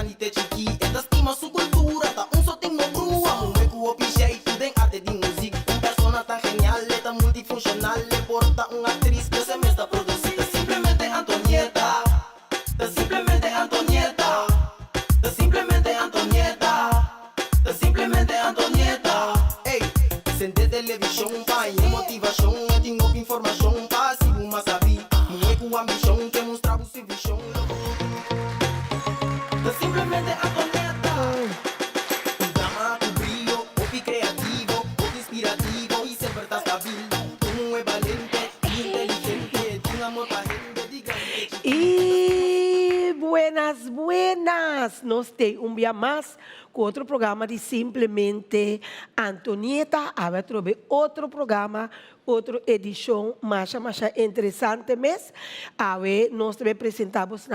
grande chiqui, esta estima su cultura, ta un soting no grua, un hueco opichei, tu den arte de música, un persona tan genial, tan multifuncional, le porta una actriz que se me está producida, simplemente Antonieta, simplemente Antonieta, simplemente Antonieta, simplemente Antonieta. Ey, sente televisión, pa' motivación, tengo información, pa' si uma sabi, un hueco ambición, que mostra su visión. Simplemente Antonieta, un drama, un brillo, un creativo, un inspirativo y siempre está stabil. Un es valiente, inteligente, un amor para gente, diga. E buenas, nós temos um dia mais com outro programa de Simplesmente Antonieta. Agora trouxe outro programa, outra edição mais interessante mesmo. Agora nós também apresentamos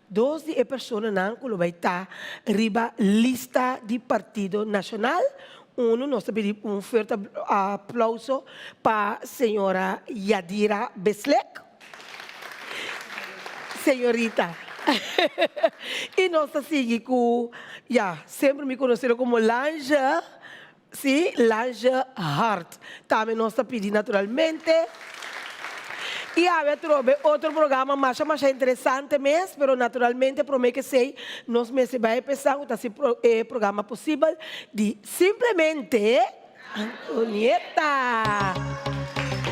duas pessoas que vai estar riba lista de Partido Nacional. Nós pedimos forte aplauso para a senhora Yadira Beslek. Senhorita. E nós seguimos com, sempre me conheceram como Lange, sim, Lange Hart. Também nós pedimos naturalmente. E agora trouxe outro programa mais interessante mesmo, mas naturalmente, prometo que sei, nós mesmos vamos pensar esse programa possível de Simplesmente Antonieta.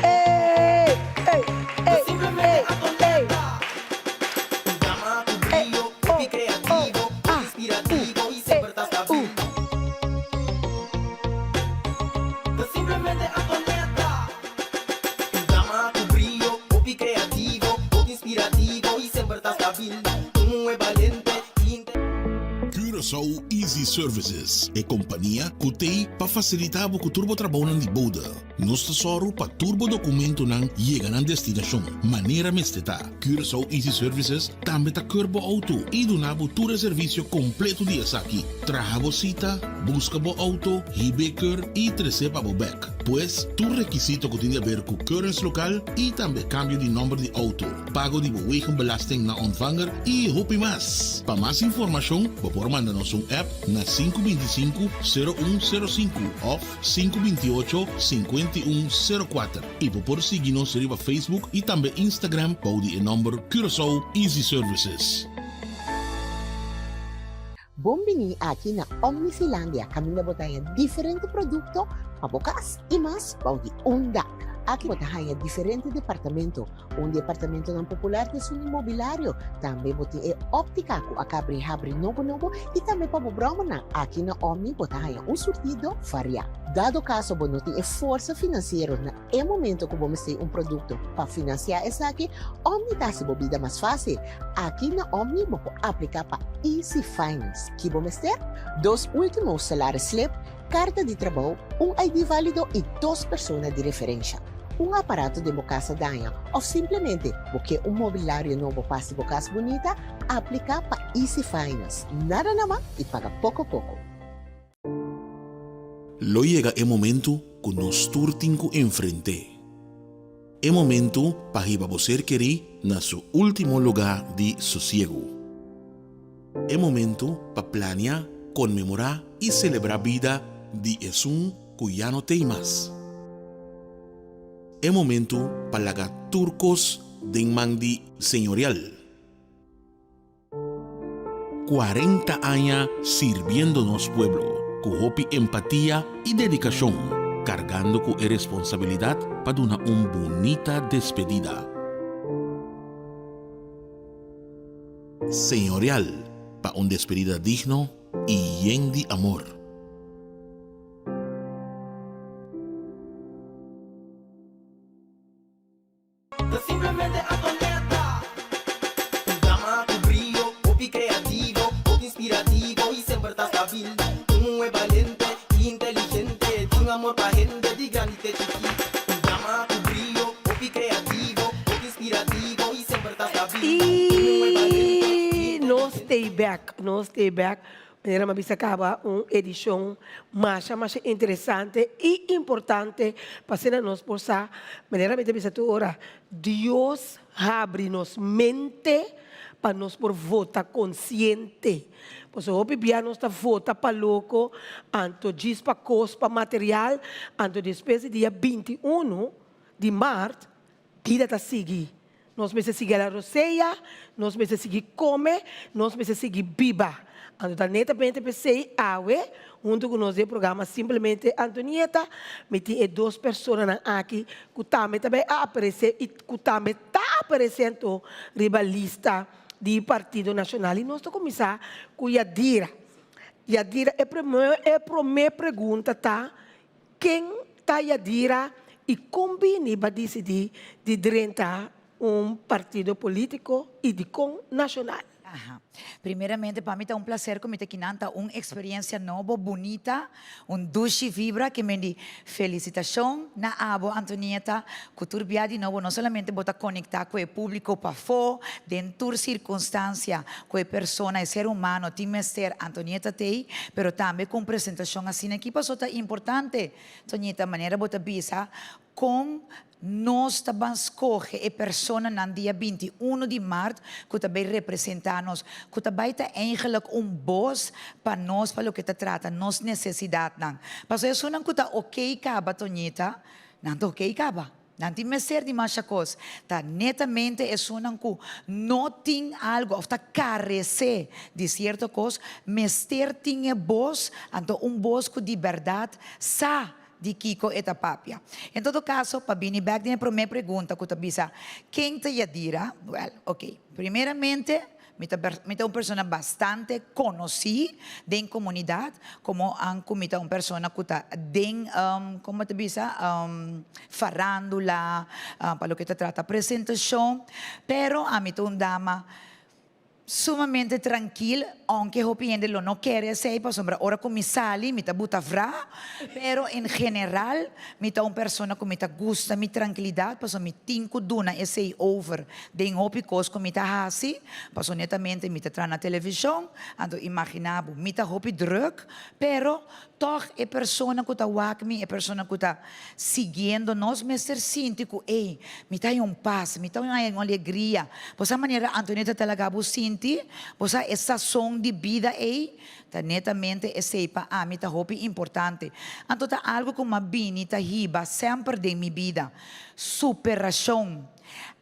Ei, ei, ei, Simplemente ei, Antonieta. Un drama, un brillo, un creativo, un inspirativo y siempre está stabil. Simplemente Antonieta. Un drama, un brillo, un creativo, un inspirativo y siempre está stabil. Un es valiente, Curaçao Easy Services é companhia que tem para facilitar o turbo trabalho de boda. Nós tesoro para turbo documento não chega na destinação. Maneira mesteta. Curaçao Easy Services também tá curbo auto e donava todo serviço completo de aqui. Traga cita, busca bo auto, hibeker e receba bo back. Pois, tu requisito que tem a ver com currency local e também cambio de número de auto. Pago de belasting na ontvanger e hopi mais. Para mais informação, por mandar-nos app na 525-0105 ou 528-5104. E por seguir-nos no Facebook e também Instagram para o número Curaçao Easy Services. Bombini aqui na Omnisilândia, caminho botanha diferente produto para bocas e mais para o Unda. Aqui botanha diferente departamento, departamento não popular de um imobiliário, também botanha óptica com a cabri novo e também para o broma aqui na Omni botanha surtido varia. Dado caso você não tem força financeira na momento que você tem produto para financiar essa aqui, Omni dá se bobida mais fácil. Aqui na Omni você pode aplicar para Easy Finance, que você ter dos últimos salários slip, carta de trabalho, ID válido e 2 pessoas de referência. Aparato de casa danha ou simplesmente porque mobiliário novo passe casa bonita, aplicar para Easy Finance. Nada naman e paga pouco. Lo llega el momento que nos turtinco enfrente. El momento para que você querer na su último lugar de sosiego. El momento para planear, conmemorar y celebrar vida de un que ya no tem más. El momento para lagar turcos de mandi señorial. 40 años sirviéndonos pueblo, con hopi empatía y dedicación, cargando con responsabilidad para una bonita despedida. Señorial, para una despedida digno y lleno de amor. Simplemente Antonieta. Un drama, un brillo, un creativo, un inspirativo y siempre está stabil. Un es valiente, inteligente, un amor para gente, de grande chiqui. Un drama, un brillo, un creativo, un inspirativo y siempre está stabil. E nós stay back. Maneira mabisa acaba uma edição mais interessante e importante para nós possa maneira mabisa ora Deus abre nos mente para nós por vota consciente. Pois o bibia nós está vota para louco, anto diz para cospa material, anto depois dia 21 de março, vida está seguir. Nós precisamos seguir a roceia, nós precisamos seguir comer, nós precisamos seguir biba. Anto da neta pensei awe, junto com nós o programa simplesmente Antonieta, meti duas pessoas aqui que também aparecer e que também está aparecendo rivalista do Partido Nacional. E nós estamos começar com Yadira. Yadira é a primeira pergunta, tá? Quem está Yadira e combine para decidir de dentro partido político e de com nacional? Ajá. Primeramente, para mí es un placer que me te quinanta una experiencia nueva, bonita, un dulce vibra que me di felicitación na abo Antonieta, que tu de nuevo no solamente bota conectar con el público para fo, dentro circunstancia, con el persona, el ser humano, time ser Antonieta tei, pero también con presentación así en equipo, eso es importante, Antonieta, manera bota visa com nós também escolhe a pessoa no dia 21 de março que também representa-nos, que também é eigenlijk voz para nós, para o que trata, nossa necessidade. Mas isso não é ok, acaba, Tonita, não é ok, acaba. Não tem ser de mais coisa. Tá netamente é uma que não tem algo, ou está carece de certa coisa, mas tem voz, então voz que de verdade sabe de Kiko e Tapapia. Em todo caso, para vir back na primeira pergunta, que bisa, quem te Yadira? Well, ok. Primeiramente, me é uma pessoa bastante conhecida da comunidade, como uma pessoa que está como te bisa, farándula, para o que te trata apresentação, pero a mim uma dama sumamente tranquila, aunque eu lo não quer ser, para sombra, ora com me sali, me buta vra, pero em geral, me uma pessoa que me gusta, me tranquilidade, para me tinko duna e sei over, den hopicos que me hasi, para netamente me tra na televisão, ando imaginabo, me hopi druk, pero toch é pessoa que está wakmi, é pessoa que está seguindo nós, me ser síntico, ei, me tá paz, me tá uma alegria, por essa maneira, Antonieta talaga bo sinti, por essa som de vida, ei, tá netamente é seipa, me tá hopi importante. Então tá algo como a bini, tá hiba, sempre de minha vida, superação,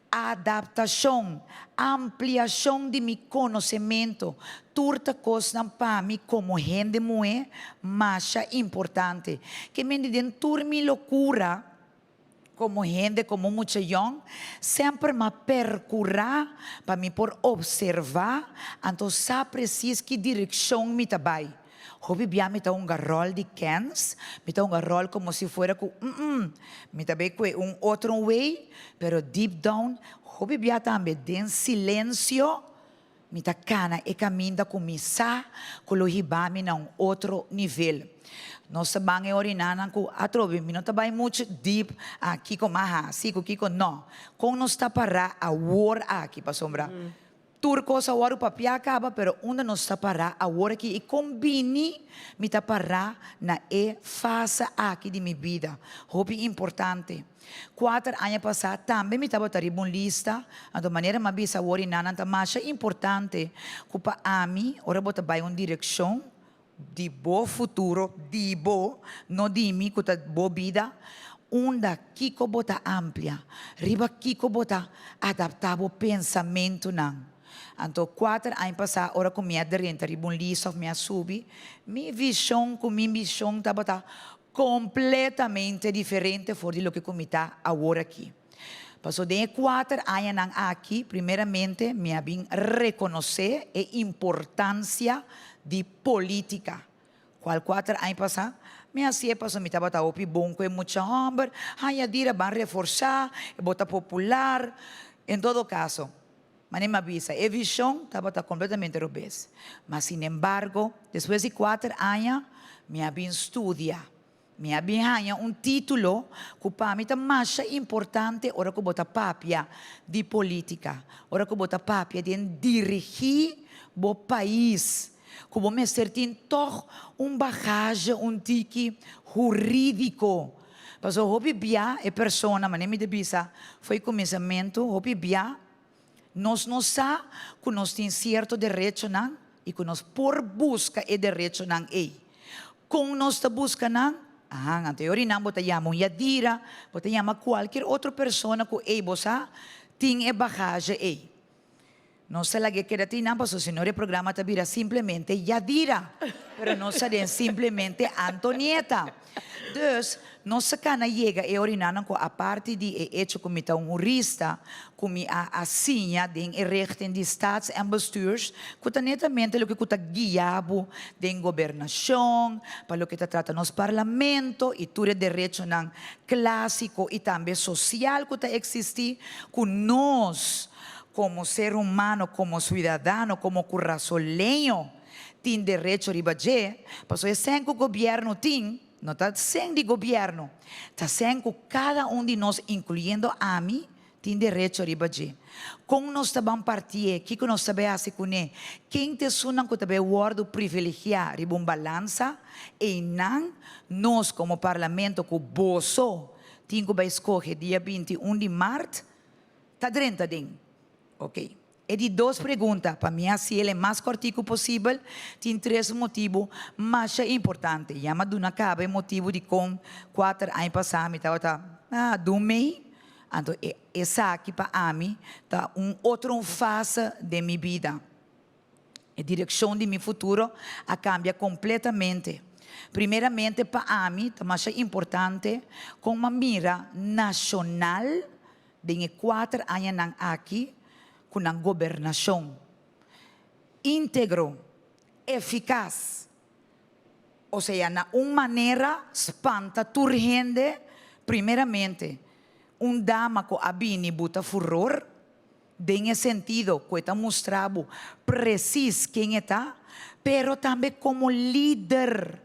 adaptação, ampliação de meu conhecimento, turta coisa para mim como gente muito mais importante. Que me dentro minha loucura, como gente, como muita young, sempre me percorrer para me por observar, então sabe preciso que direção me trabalha. Hobby bia me tá rol de cans, me tá rol como se fuera com me também com outro way, pero deep down, hobby bia também den silêncio, me tá cana e caminha começar com o hibami na outro nível. Nós sabemos orinanan ko atrobe, mi não trabalha muito deep aqui com maha, sigo aqui com não. Com nós está para a war aqui para sombra. Turco sa waru papia acaba, pero onde nós está para a war aqui e combine mi tá para na fase aqui de minha vida. Hobby importante. 4 anos passados também me estava taribun lista, de maneira mabisa orinanan tamasha importante. Kupa ami, ora bota vai uma direção de bom futuro, de bom, não de mim, que boa vida, onde Kiko bota amplia, riba Kiko bota adaptável pensamento não. Então, 4 anos passados, ora com minha derrente, ribun lista, minha subi, minha visão estava completamente diferente de lo que comita agora aqui. Passou de 4 anos aqui, primeiramente, me habían reconhecer a importância de política. Qual 4 anos passados, me hacía pasó mi estaba opi bonco e mucha hambre, ay adira van reforçar, bota popular, em todo caso. Mas me avisa, a visão estava completamente rubés. Mas, sin embargo, depois de 4 anos, me habían estudiado. Me habían título que para mí é mais importante ora que bota papia de política, ora que bota papia de dirigir o país, como me certin toch bagagem, tique jurídico. Passou hobby bia e persona, mas nem me debisa, foi começamento, hobby bia, Nós não sa que nós tem certo direito não e que nós por busca e direito não é. Com nós ta busca não, ang teoria não bota yamo yadira, bota yama qualquer outra pessoa que é bosa tem e bagagem é. Não se lagi que dati não passou senhor o programa ta vira simplesmente Yadira, pero não se simplesmente Antonieta. Dus nossa cana chega e orinanan ko a parte de hecho como tá jurista, como a sinha de rechten de staats en bestuurs, que netamente lo que kuta guiabo de governação, para lo que trata nos parlamento e tudo direito nan clássico e também social que existir com nós como ser humano, como cidadano, como currasoleño, tem direito a ribager, porque é sem que o governo tem, não está sem de governo, está sem que cada de nós, incluindo a mim, tem direito a ribager. Com nós também partir, que nós sabemos assim com ele, quem te sunan que também word privilegiar, ribum balança, e não nós como parlamento que boso, tem que escolher dia 21 de março, está dentro de ok. E de duas perguntas, para mim, se ele é mais cortico possível, tem três motivos mais importantes. Chama de uma cabe motivo de com 4 anos passados, estava do mês. Então, essa aqui para mim, tá outra fase de minha vida. A direção de meu futuro cambia completamente. Primeiramente, para mim, é mais importante, com uma mira nacional, de 4 anos aqui, com a governação íntegro, eficaz, ou seja, na uma maneira espanta turgente, primeiramente, dama que abini buta furor, em sentido que está mostrado preciso quem está, pero também como líder,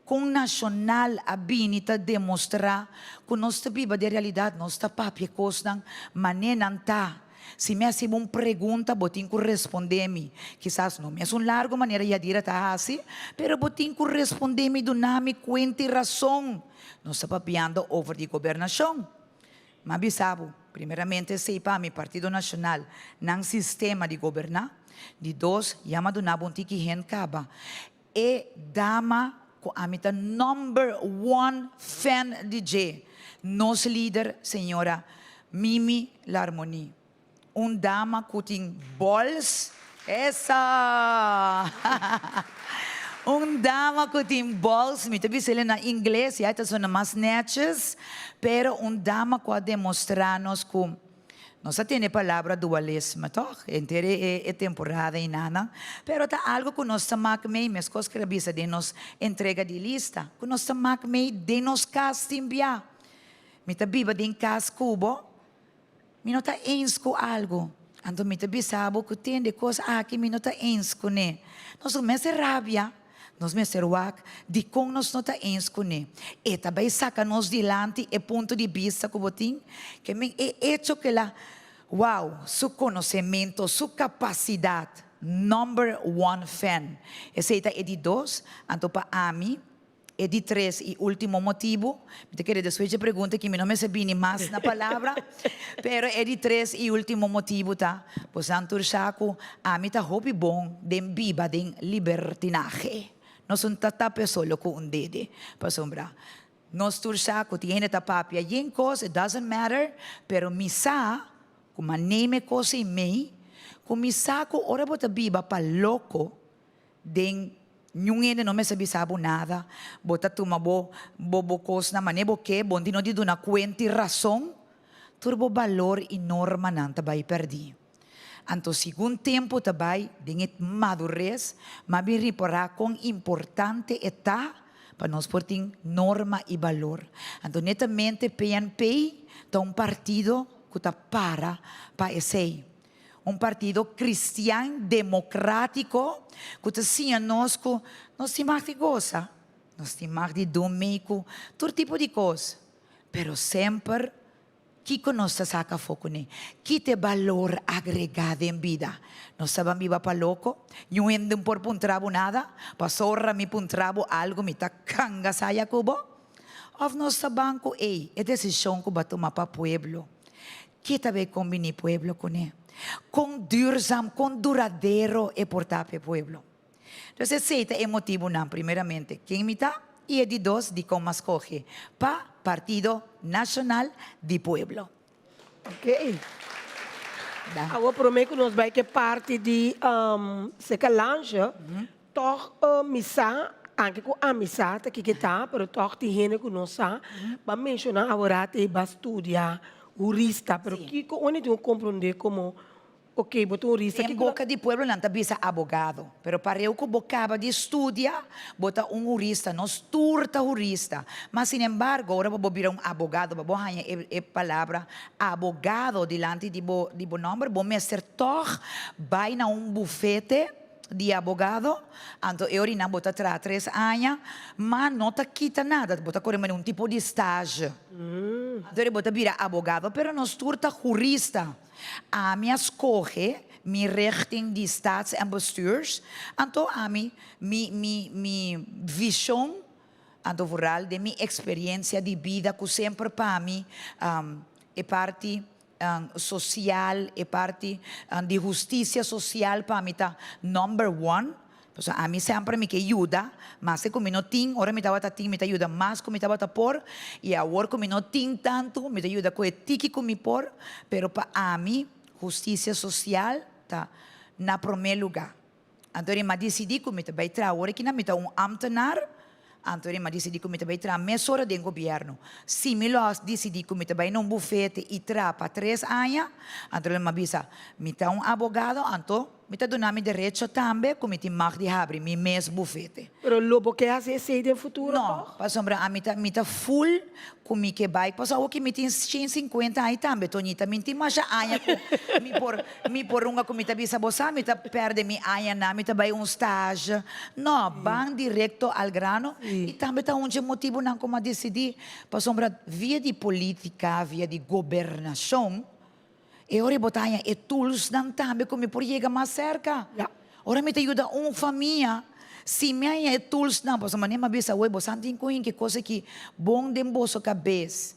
com nacional abini está demonstrar que nós vivemos de realidade, nós está papia coisa, maneira não está. Se me hace uma pergunta, botin que responder-me. Quizás não me é largo maneira de dizer tá assim, pero botin que responder-me do nome cuenta e razão. Não está papiando over de governação. Mas bisabo, primeiramente, sei para mi Partido Nacional, nang sistema de governar. De dois, yama do nabon tiki hen kaba. E dama ko amita number 1 fan DJ. Nos líder, senhora Mimi Larmoni. Dama que tem bols, essa! Dama que tem bols, me tabi sila na inglês, já está sendo mais netas, pero dama que demonstrar-nos que nós temos a palavra dualismo, toch? Entre é temporada e nada, pero tá algo que nós estamos meio, mas coisas que a de nos entrega de lista, que nós estamos meio de nos casting bia. Me tabi ba din cas cubo? Minota ens ko algo. Ando mita bisabo que tem de coisa aqui minota ens ko ne. Nós me ser rabia, nós me ser wak, de com nós nota ens ko ne. E também saca nos dilante e ponto de vista que botin, que me é hecho que la, wow, su conhecimento, su capacidade, number 1 fan. Esse é de 2, anto pa ami. E de 3, e último motivo, me quero depois de pergunta que me não me sabini mais na palavra, pero é de 3 e último motivo, tá? Pois antursaco, a mim tá hobby bom, den biba, den libertinaje. Nós não tá pessoa com dede, para sombra. Nós tursaco, tiene ta papia, yen coisa, it doesn't matter, pero misa, como name coisa e mei, como misaco, ora bota biba pa louco, den Nyungene não me sabe nada, bota tuma bobo cos na manebo que, bondi no di duna cuenta e razão, turbo valor e norma não tabai perdi. Anto segundo tempo tabai, dinget madurez, mabi riporá com importante eta, para nós porting norma e valor. Anto netamente PNP, tá partido que tá para esse. Partido cristiano democrático que dizia nós que nós temos de goza, nós temos de domingo, todo tipo de coisa, pero sempre que nós saca foco ne, que te valor agregado em vida. Nós sabemos viva para louco, eu ando por puntrabo nada, passorra mi puntrabo algo mi ta kanga saya kubo, of nós sabemos que é decisão que vai tomar para pueblo, que também combine pueblo com ele. Quão duurzam, quão duradeiro é portar para o pueblo. Então, esse é o motivo, não, primeiramente, quem me está, e de dois, de como escolhe, para Partido Nacional de Pueblo. Ok. Da. Agora, prometo que nós vamos que parte de seca lanche, toch missa, anche com a missa, que está, pero toch de gente que nós sa, para mencionar agora te vai estudar jurista, pero que onde tu compreender como ok, botou jurista Em boca de pueblo não está bisa abogado, pero para eu que bocava de estudia, bota jurista, nós turta jurista. Mas sin embargo, agora vou virar abogado, vou ganhar a palavra abogado delante de bo nome, vou mestre toch, vai na bufete de abogado, então eu não bota 3 anos, mas não tá quita nada, bota correr tipo de estágio. Então ele bota virar abogado, pero nós turta jurista. A minha escolhe, minha richting de staats- en bestuurs, então a minha visão, então vooral de minha experiência de vida, que sempre para mim é parte social, é parte de justiça social para mim tá number one. Pues a mí sempre me ajuda, mas se como não tem, ora me estava tem, me ajuda mais como me estava por, e agora como não tem tanto, me ajuda com o tiki como por, pero para a mim, justiça social tá na primeiro lugar. Então eu me decidi como me vai trazer, agora que não me tá ambtenaar, então eu me decidi como me vai trazer mais hora do governo. Se me lo decidi como me vai num bufete e trazer para 3 anos, então eu me avisa, me tá abogado, então me está dando direito também, como me mag de abrir meu mês bufete. Pero lobo que hace esse no futuro? Não, para sombra, a me tá full, como que vai, para o que me tem 150 aí também, Tonita, me tem mais aia, me por uma como me tá bisa bossa, me tá perde me aia na, me tá vai estágio. Não, van direto ao grano, e também tá motivo não como decidir, para sombra, via de política, via de governação, e ora botar e tools não também como por chegar mais cerca. Ora me te ajuda família. Se me é tools não, posso maneira uma vez a web, você tem que coisa que bom de bolso cabeça.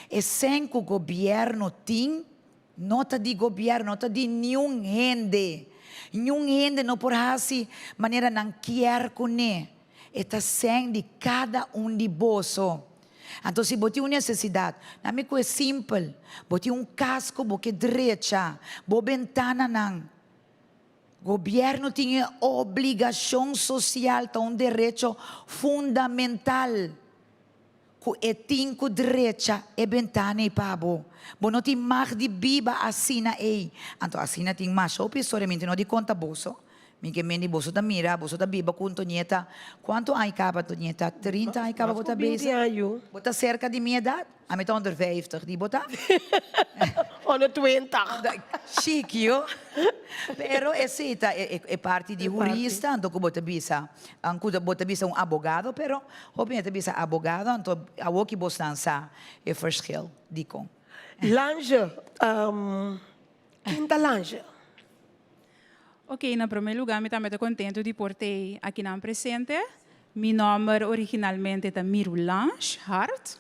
E sem que o governo tem nota de governo, nota de nenhum gente não por assim maneira não quer com ele. Está sem de cada de bolso. Então, se você tem uma necessidade, não é simples. Você tem casco, você direita, você ventana não. O governo tem obrigação social, tem direito fundamental. Que tem que direita e ventana e pabo. Você não tem mais de biba assina aí. Então, assina tem mais, ou pessoalmente não de conta bolso. Minha mãe bolso da mira, bolso da biba com Tonheta. Quanto ai capa Tonheta? 30 ai capa bota beza. Bota cerca de minha idade. A mim tá under 50 de botar. Under 20. Chique, yo. Pero esse é parte de jurista, então que bota bisa, bota bisa abogado, pero obviamente bisa abogado, então a que bostança é verschil, dico. Lange, quinta lange. Ok, na primeiro lugar, eu também estou contente de portar aqui na presente. Meu nome originalmente é Miru Lange Hart.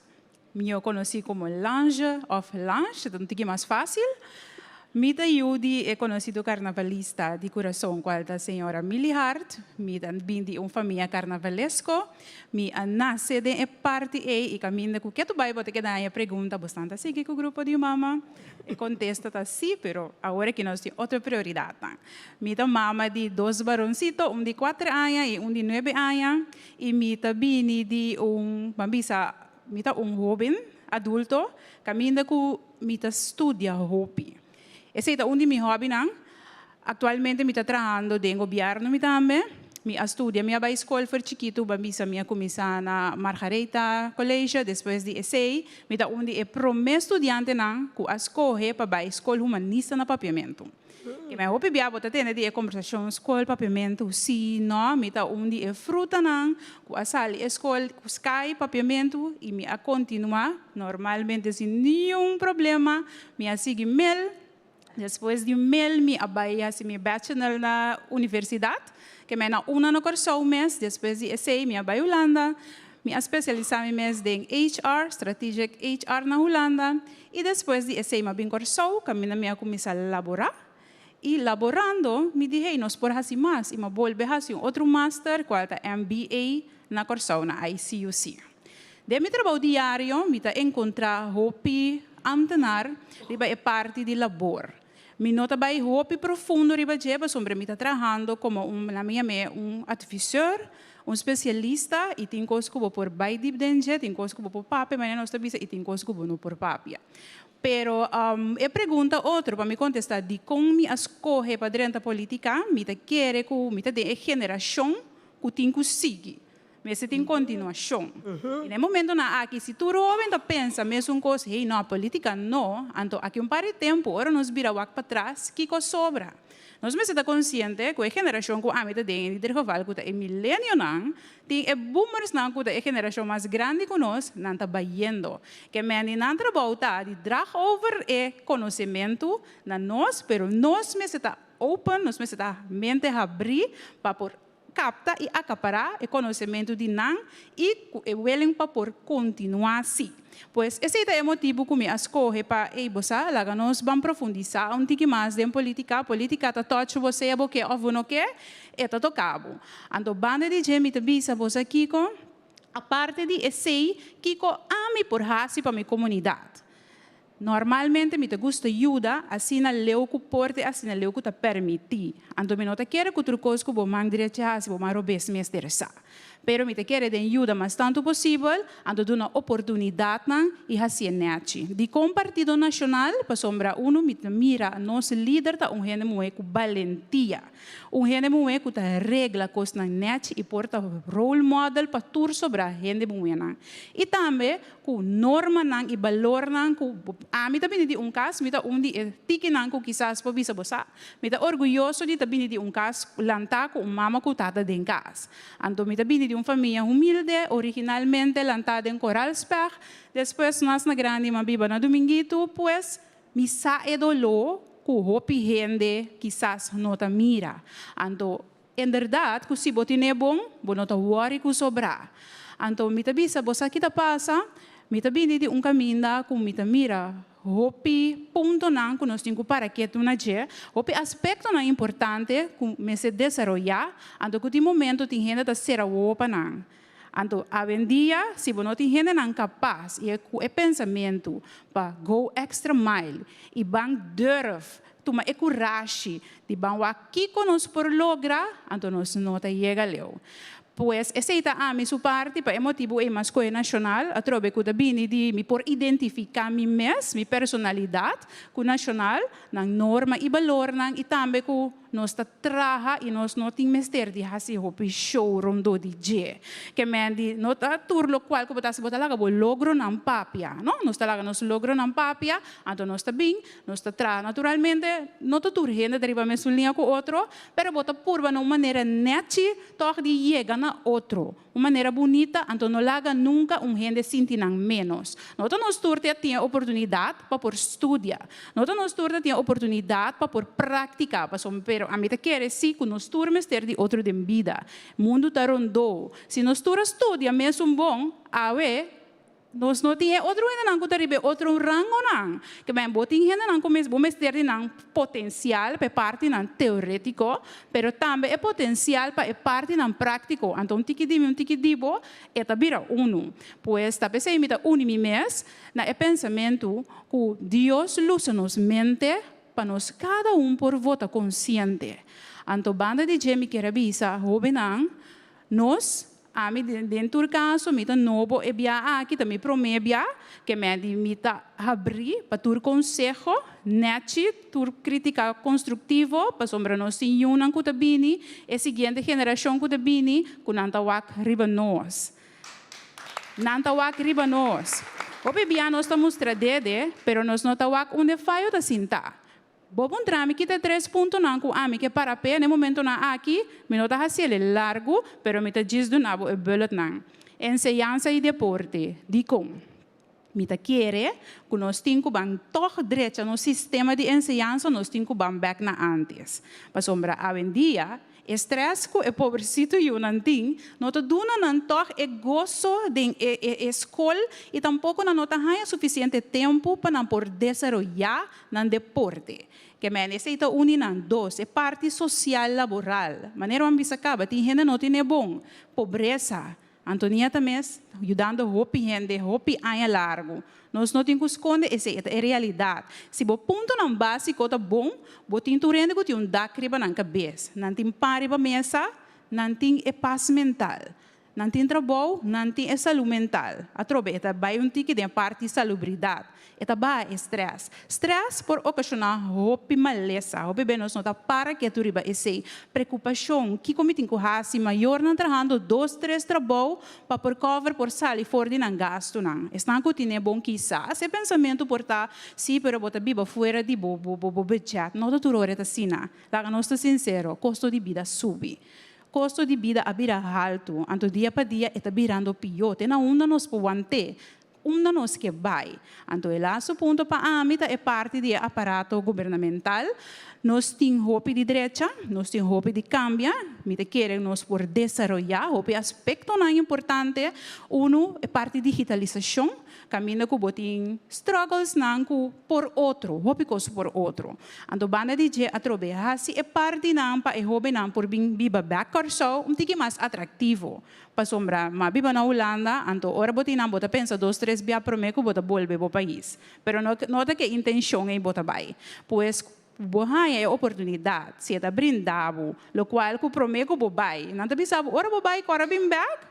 Eu conheci como Lange of Lange, então é mais fácil. Mita Yudi é conhecido carnavalista de coração, qual é a senhora Millie Hart. Mita vim de uma família carnavalesco. Mita nasce de parte e caminha com que tu vai botar que dá a pergunta bastante assim que o grupo de mama e contesta assim, pero agora que nós temos outra prioridade. Mita mama de 2 baroncitos, de 4 anos e de 9 anos. E mita vim de bambisa, mita jovem adulto, caminha com mita estudia hobby. Esse é um de meus hobbies. Atualmente, eu estou trabalhando no governo também. Eu estudo, eu vou à escola for chiquito, eu comecei na Margareta College, depois de ESEI. Eu estou um de primeiro estudante que escolhe para a escola humanista na papiamento. E meu hobby é botar de conversação escola papiamento, se não, eu estou um de fruta que a sala escola cai papiamento e eu continuo normalmente sem nenhum problema, eu sigo mel. Depois de me abaia se meu bachelor na universidade, que me na no curso mês, depois de esse me abaia Holanda, me especializar em mês em HR, strategic HR na Holanda, e depois de esse me bem curso, que me comecei a laborar, E laborando, me dije, nós por assim mais, e me volve assim outro master, qual é MBA na Corsão, na ICUC. De meu trabalho diário, me encontrar hopi antenar, riba é parte de labor. Me nota bem hopi profundo riba jeba, sobre me trabalhando como um artificial, um especialista, e tem coisas que vou por bem deep dentro, tem coisas que vou por papel, mas não está bisa, e tem coisas que vou não por papel. Pero eu pergunta outro para me contestar de como me escolhe para dentro da política, me quer que me de geração que tem que seguir. Mas tem continuação. E no momento na aqui, se tu jovem pensa mesmo coisa, hey, não, a política não, então aqui par de tempo, agora nós vira para trás, que coisa sobra. Nós me está consciente que a geração que a mim tem, de geval que é milênio não, tem boomers não que é a geração mais grande que nós, não está baiando. Que me não trabalha de drag over é conhecimento na nós, pero nós me está open, nós me está mente abrir para por capta e acaparar o conhecimento de não e willing para por continuar assim. Pois esse é o motivo que me escolhe para lá nós vamos profundizar um pouco mais em política. A política está tocha você o que ou não quer, é todo cabo. Então banda de gente me bisa você Kiko, a parte de esse Kiko ame por hasi para minha comunidade. Normalmente me gusta ajuda, assim na leu que porte, assim na leu que te permite. Então me nota quero que outra coisa que vou mandar direto a se vou mais robes me estressar. Pero me quero de ajuda mais tanto possível, então dou uma oportunidade não e assim nete. De com partido nacional, para sombra uno me mira nosso líder tá gente muito com valentia, gente muito com tá regla coisa na nete e porta role model para tur sobre gente muito. E também com norma não e valor não com a mim também de caso, me tá de tiki não com quizás para bisa bosa, me tá orgulhoso de também de caso lantar com mama com tata de casa. Então me também de uma família humilde, originalmente lantada em Coralsberg, depois nós na grande mabiba na Dominguito, pues me sae dolor com hopi gente quizás não ta mira. Então, em verdade, que se bote é bom, não ta worry com sobrar. Então, me tabisa, você que ta passa, me tabini de caminho com me ta mira, hopi ponto não que nós temos para que tu na je, hopi aspecto não importante que me se desenvolver, então que de momento tem gente da ser opa não. Então, hoje em dia, se você não tem gente não capaz e é pensamento para go extra mile e bang durf, toma é coragem de bang aqui que nós por lograr, então nós não tá chega leu. Pues essa a minha parte para motivo é mais coisa nacional, a trobe que também de me por identificar mi mes, mi personalidade, com nacional, na norma e valor nang e também com nós trabalha e nós não temos mestre de fazer o show rondo de je, que me di não tá turlo qual que botar se botar lá que logro não papia, não nós tá lá nós logro não papia, então nós tá bem, nós tá tra naturalmente não tá tur gente deriva mesmo linha com outro, pero bota purba de uma maneira neti, toque de chega na outro, uma maneira bonita, então não laga nunca gente sentir menos. Não tá nós turte tinha oportunidade para por estudar, não tá nós turte tinha oportunidade para por praticar, para pero a mim quer sim que nós turmes ter de outro de vida. Mundo tá rondo. Se nós tur estudia mesmo bom, nós não temos outro ainda não que teribe outro rango não. Que bem botin ainda não começa bom ter de não potencial para parte não teórico, pero também é potencial para parte não prático. Então tiki dibo é tabira uno. Pois tá pensei me tá mes na é pensamento que Deus luça nos mente para nós cada por vota consciente. Então banda de gente que revisa jovenang nós a mim dentro do caso me tá novo e bia aqui também promebia que me tá abrir para tur consejo neti tur crítica construtivo para sombra nós sim unang que tabini e seguinte geração que tabini com nantawak riba nós o bia nós estamos tradede pero nós não tawak onde faio da cinta. Bom trame que tem 3 pontos não com a mim que para pé no momento na aqui me nota assim ele largo pero me tá diz do nabo é bullet não enseñanza e deporte de com me tá querer que nós temos que ban toch direito no sistema de enseñanza nós temos que ban back na antes para sombra a dia estresse com o pobrecito e o nanting, não te duna não toch é gozo de escola e tampouco não te há suficiente tempo para não por desenvolver no deporte. Que men aceita uninan dos, é parte social laboral. Maneira uma bisacaba, tem gente não tem bom, pobreza. Antonieta mes ajudando hopi gente, hopi aia largo. Nós não temos que esconder, essa é a realidade. Se você ponto não básico tá bom, você tem que render que um dacriba na cabeça. Não tem pariba mesa, não tem paz mental. Não tem trabalho, não tem saúde mental. A trobe, esta vai tique de parte de salubridade. Esta vai estresse. Estresse por ocasionar hopi maleza. Hopi bem nós nota para que tu riba esse preocupação que como tem que fazer maior não trabalhando 2, 3 trabalho para por cover por sair fora de não gasto não. Está que tem bom quizá. Esse pensamento por tá se pero bota biba fora de bo budget. Não tu rore ta sina. Lá nós tá sincero, custo de vida sube. Custo de vida a vira alto, anto dia para dia está virando pior. Tem onda nos puante, onda nos que vai. Anto el laço ponto para a mita é parte do aparato governamental. Nós temos hopi de direita, nós temos hopi de cambia, mita querem nos por desarrollar, hopi aspecto não importante, uno é parte de digitalização. Caminho que botin struggles nanku por outro, hopi coisa por outro. Ando banda DJ a trobe hasi é parte nan pa e hobby nan por bing biba backer so tiki mais atrativo. Pa sombra ma biba na Holanda, ando ora botin nan bota pensa 2, 3 bia promeco bota volve bo país. Pero nota que intenção é bota vai. Pues bohaya é oportunidade, se está brindado, lo qual que promeco bo vai. Não tá bisabo ora bo vai cora bim back.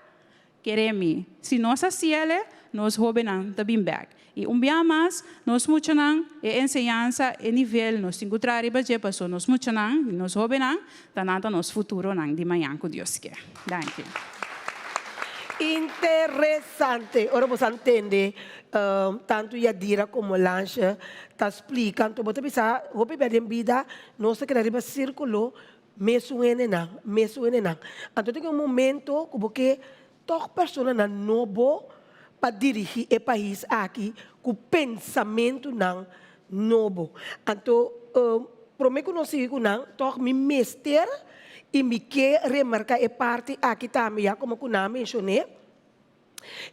Queremos, se nós asiele, nós roubamos também back. E dia mais, nós muitos e ensinança e nível, nós temos que trabalhar para nós muitos nós roubamos, tanto nosso futuro de manhã com Deus quer. Danke. Interessante. Ora você entende, tanto Yadira como Lancha, está explicando, então você pensa, hopi bem vida, nós queremos círculo, meso enenang. Então tem momento que toda pessoa na novo para dirigir o país aqui com pensamento não novo. Então, prometo não sei que não, toque me mestre e me quer remarcar a parte aqui também, como eu não mencionei.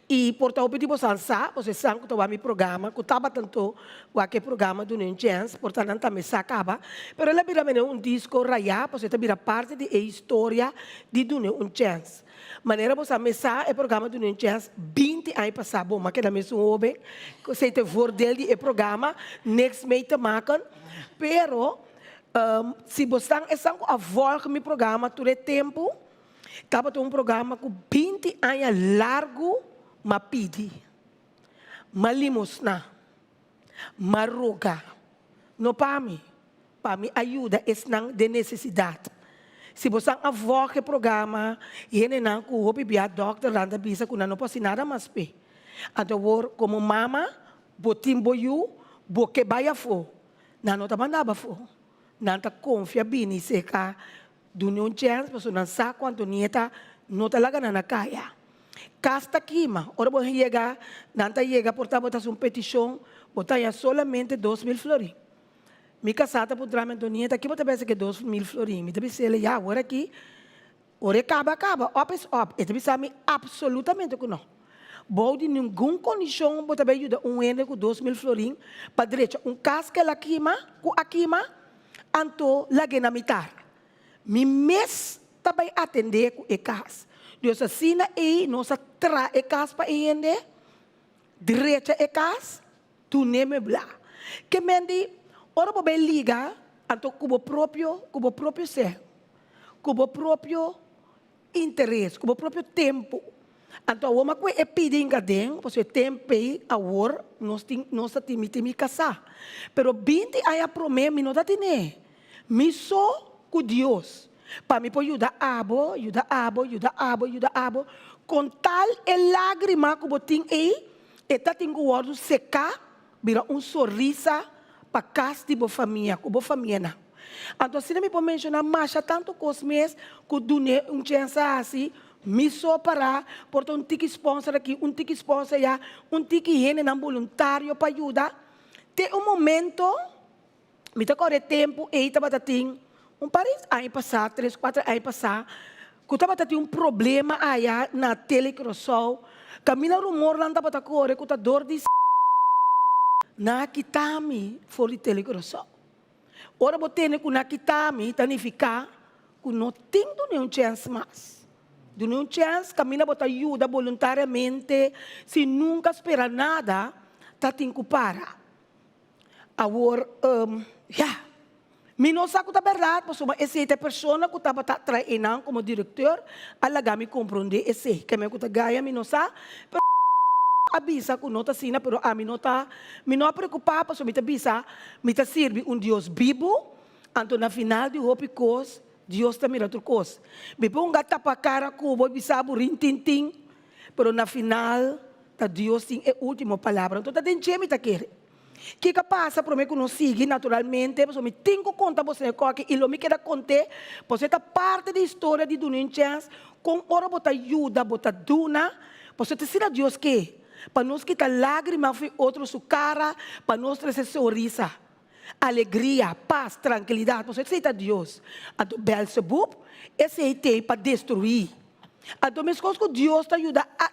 E portanto, eu pedi para você sabe que eu meu programa, que eu estava tanto aquele programa do New Chance, portanto, não também sacava, mas ela vira disco raiá, você vira parte da história de do New Chance. Maneira você começar o programa do New Chance 20 anos passado, mas que da mesma homem, você tem voordeel de programa, next mês te maken, pero se você está a volta meu programa todo o tempo, estava programa com 20 anos largo, mas pedi, mas limosna, mas roga, não para mim ajuda é de necessidade. Se você avoca o programa, e não com o bebê doctor Randa bisa que não pode nada mais pe. Então, como mama, botim boiu, boque baia fo, não tá mandava fo, não tá confia bem se cá do nenhum chance, porque não sabe quanto nieta não tá lá na caia. Casta quima, ora você chega, não tá chega portar botar uma petição, botar solamente 2.000 florins. Mi casata por drama Antonieta, aqui você pensa que 2.000 florins, me deve ser já agora aqui, ora acaba, up is up, e deve ser absolutamente que não. Bom de nenhuma condição, você vai ajudar ende com 2.000 florins, para direita, casca lá quima, com a quima, anto lá na mitar. Mi mês também atender com a casa. Deus assina e nós traz a casa para ende, direita a casa, tu nem me blá. Que mendi, ora você liga, então com o próprio ser, com o próprio interesse, com o próprio tempo. Então, o que é pedir em cadem, você tem que agora, nós temos que casar. Mas 20 anos a promessa, não tem nem. Me só com Deus. Para me poder ajudar, com tal lágrima que você tem aí, e tem que o secar, vira sorriso, para casa de boa família, com boa família. Então, se não me pode mencionar, mas tanto cosmes que do chance assim, me só para, portanto, um tique sponsor aqui, um tique sponsor já, um tique rene não voluntário para ajudar. Tem momento, me tá corre tempo, e estava tem país aí passar, 3, 4 aí passar, que estava tem problema aí na telecrossol, camina rumor lá estava corre, que tá dor de na kitami for de telegrosol. Ora você tem que na kitami, tanificar, que não tem nenhum chance mais. De nenhum chance, caminha bota ajuda voluntariamente, se nunca espera nada, tá tem que parar. Agora, me não sabe a verdade, mas essa pessoa que estava treinando como diretor, ela me compreende esse, que me está ganhando, me não sabe, avisa que não está assim, pero a mim não preocupado, porque me avisa, me serve Deus vivo, então na final de hope coisa, Deus está mirando outra coisa. Me põe tapa a cara que eu vou avisar por rintintim, pero na final, Deus tem a última palavra, então tem gente que quer. Que passa para mim que não siga naturalmente, porque eu tenho que contar você que e eu me quero contar, porque esta parte da história de Dunenchans, com hora bota ajuda, bota duna, porque te sira Deus que para nós quitar lágrimas foi outro sua cara, para nós trazer sorriso, alegria, paz, tranquilidade, porque aceita Deus. Então Belzebub, esse aí tem para destruir. Então, mas que Deus está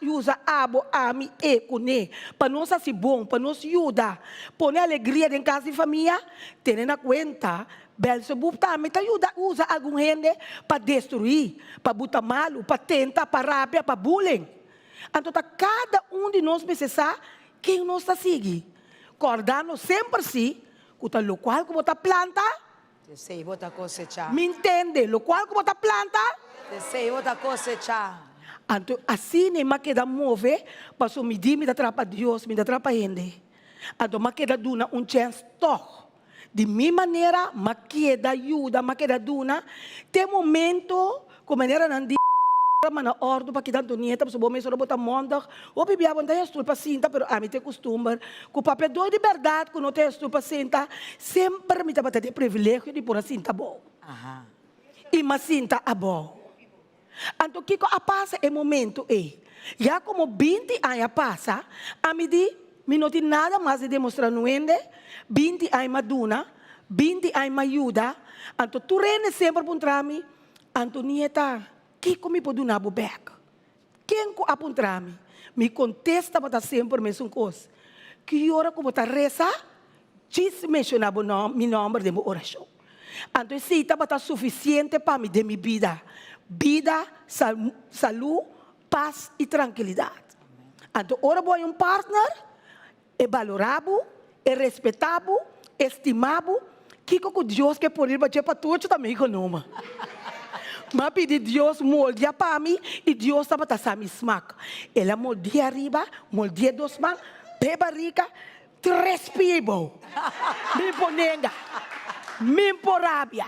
usa abo, ami, e, cune, para nós ser bom, para nos ajudar, pôr alegria em casa e família, tendo na conta, Belzebub também usa algum gente para destruir, para botar malo, para tentar, para rápia, para bullying. Então, cada de nós precisa quem nós está seguindo. Acordando sempre assim, que o qual que você planta, Sei, vou cosechar. me entende, o qual que você planta, Sei, vou cosechar. então, assim, nem queda mover, para me dizer, me dá para Deus, me dá para gente. Então, me queda duna chance toch. De minha maneira, me queda ajuda, me queda duna. Tem momento, como maneira não diz, na ordem para que tanto nieta, porque o homem só bota monta, o bebê a monta é estupa cinta, pero a mim tem costume, que o papel doido de verdade, que não tem estupa cinta, sempre me dá para ter privilégio de pôr a cinta bom. E uma cinta a bom. Então, o que passa é momento já como 20 anos passa, a mim diz, não tem nada mais de demonstrar no ende, 20 anos maduna, 20 anos ajuda, então tu rende sempre para mim, Antonieta, que me pode dar back? Quem apontar mim? Me contesta para sempre a mesma coisa. Que hora que você reza, diz mencionar meu nome de minha oração. Então, se está suficiente para mim de minha vida. Vida, saúde, paz e tranquilidade. Então, ora vou um partner, é valorável, é respeitável, é estimável, que Deus quer pôr para todos também com nome. Mas pedir Deus molde para mim e Deus está para estar me smack. Ela moldia arriba, moldia dos mãos, beba rica, três people. Me ponenga, me porabia.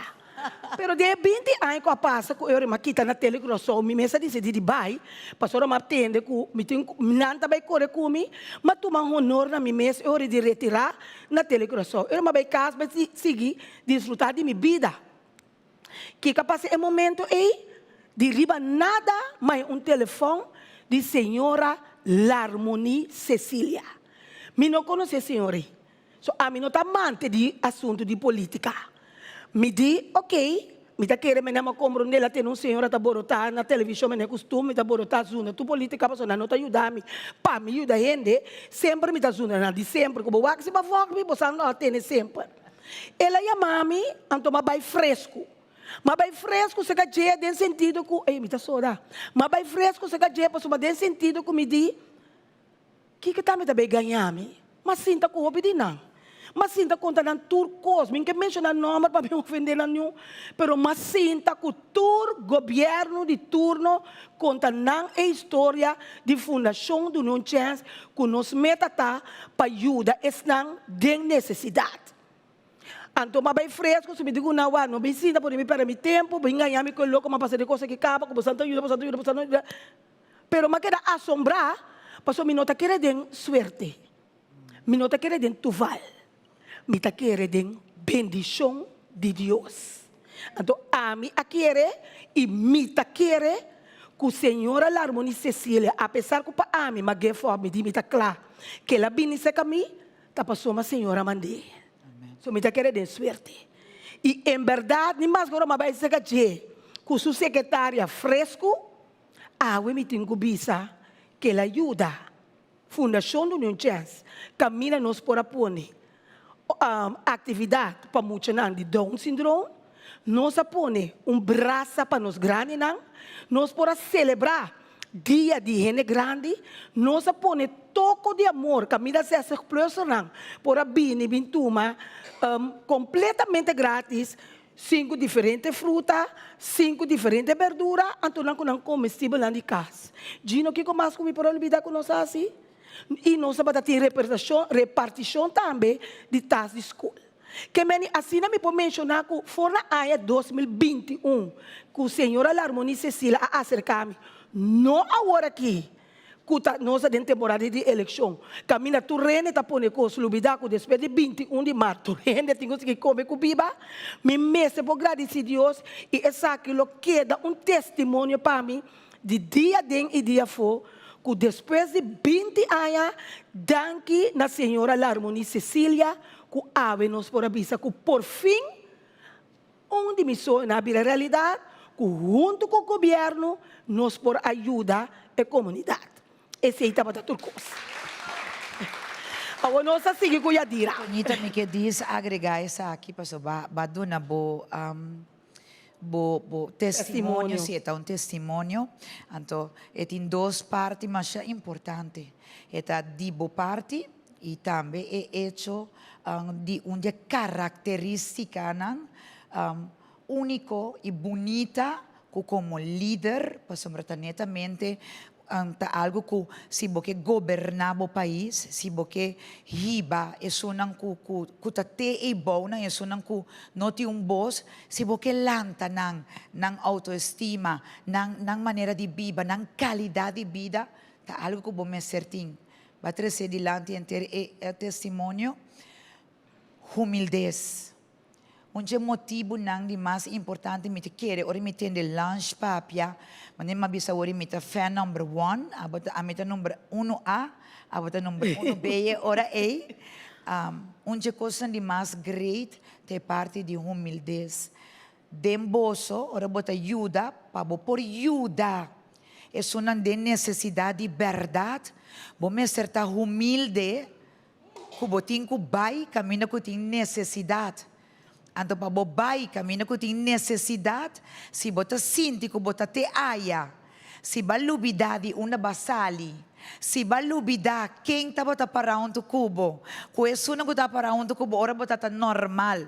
Pero de 20 anos que passa, que eu remakita na telegrosão, me mesa disse de bai, pastor me atende que me tem nanta vai correr comigo, mas toma honor na minha mesa, eu de retirar na telegrosão. Eu vai casa, vai seguir desfrutar de minha vida. Que capaz é momento de riba nada mais telefone de senhora Larmoni Cecília. Me não conhece a senhora. A mim não está amante de assunto de política. Me diz, ok, me está querendo, me não compreender, ela tem senhora está borotar na televisão, me não costume, está borotar zona. Tu política, não está ajudando, para me ajudar gente, sempre me está ajudando, de sempre, como o se vai focar, você não tem sempre. Ela chama-me, então, vai fresco. Mas vai fresco, se quer tem sentido que... me está soda. Mas vai fresco, se quer mas tem sentido que me diz... que está me também ganhando? Mas sinta que eu pedi não. Mas sinta conta não turcos. Não quero mencionar nome para me ofender nenhum. Mas sinta que o governo de turno conta não a história de fundação do União Chance que nos meta para ajudar estão de necessidade. Então, mas bem fresco, se me digo, não, não me sinta por mim para meu tempo, bem ganhar, me coloco, mas fazer coisa que acaba, como Santa ajuda, Santa ajuda. Pero, mas quero assombrar, porque me nota querer de suerte, me nota querer de tuval, me nota querer de bendição de Deus. Então, a mim a querer e me nota querer que o Senhor Larmoni Cecília, apesar que a mim, mas que for, me diz, me está claro, que ela binice a mim, tá passou uma senhora mandei. So, me está querendo suerte. E, em verdade, nem mais agora vai ser que a sua secretária fresco, me tem que bisa que ela ajuda. Fundação do União Chance, camina nos por apone. atividade para muitos de Down syndrome. Nós põe braço para nos grandes, nós podemos celebrar dia de gente grande, nós põe toco de amor, camida se explosão, para bini bintuma, completamente grátis, 5 diferentes frutas, 5 diferentes verduras, então não comestível lá de casa. Gino, que mais comi para olvidar com nós assim? E nós vamos ter repartição também de taxas de escola. Que assim me pode mencionar que foi na área 2021 que o senhor Alarmoni Cecília a acercar-me. Não agora aqui, que nós temos temporada de eleição. Camina tu rende tá pone com slubida com depois de 21 de março. Rende tem que comer com biba. Me messe por agradecer a Deus e essa aquilo queda testemunho para mim de dia den e dia for. Que depois de 20 anos, danke na senhora Alarmoni Cecília, que ave nos por avisar que por fim, onde missão na realidade, que junto com o governo, nos por ajudar a comunidade. Esse aí estava tudo coisa. Agora nós seguimos com a dira. Bonita me que diz agregar essa aqui, pastor, baduna bo testemunho, sim, é testemunho. Então, tem 2 partes, mas é importante. É de boa parte e também é hecho de uma característica único e bonita que como líder, pastor, netamente algo que se você governar o país, se você riba, é sonang que tate e bom, é sonang que não tem voz, se você lanta ng autoestima, ng maneira de vida, ng qualidade de vida, tá algo que você certinho. Vai trazer dilante é testemunho, humildez. Um motivo nang di mais importante me te querer, ora me tende lunch papia, mas nem mabisa ora me te fan number 1, abota a me te number 1A, abota number 1B, ora A. Coisa de mais great te parte de humildez. Demboso, ora bota ajuda, pabo por ajuda. É uma de necessidade de verdade, bom me certa humilde, que botin que vai, caminha que tem necessidade. Então, para bobai, caminho que tem necessidade, se você sente que você te aya, se você lubidade uma basali, se você lubidade quem está para onde cubo, que isso não está para onde cubo, ora você está normal.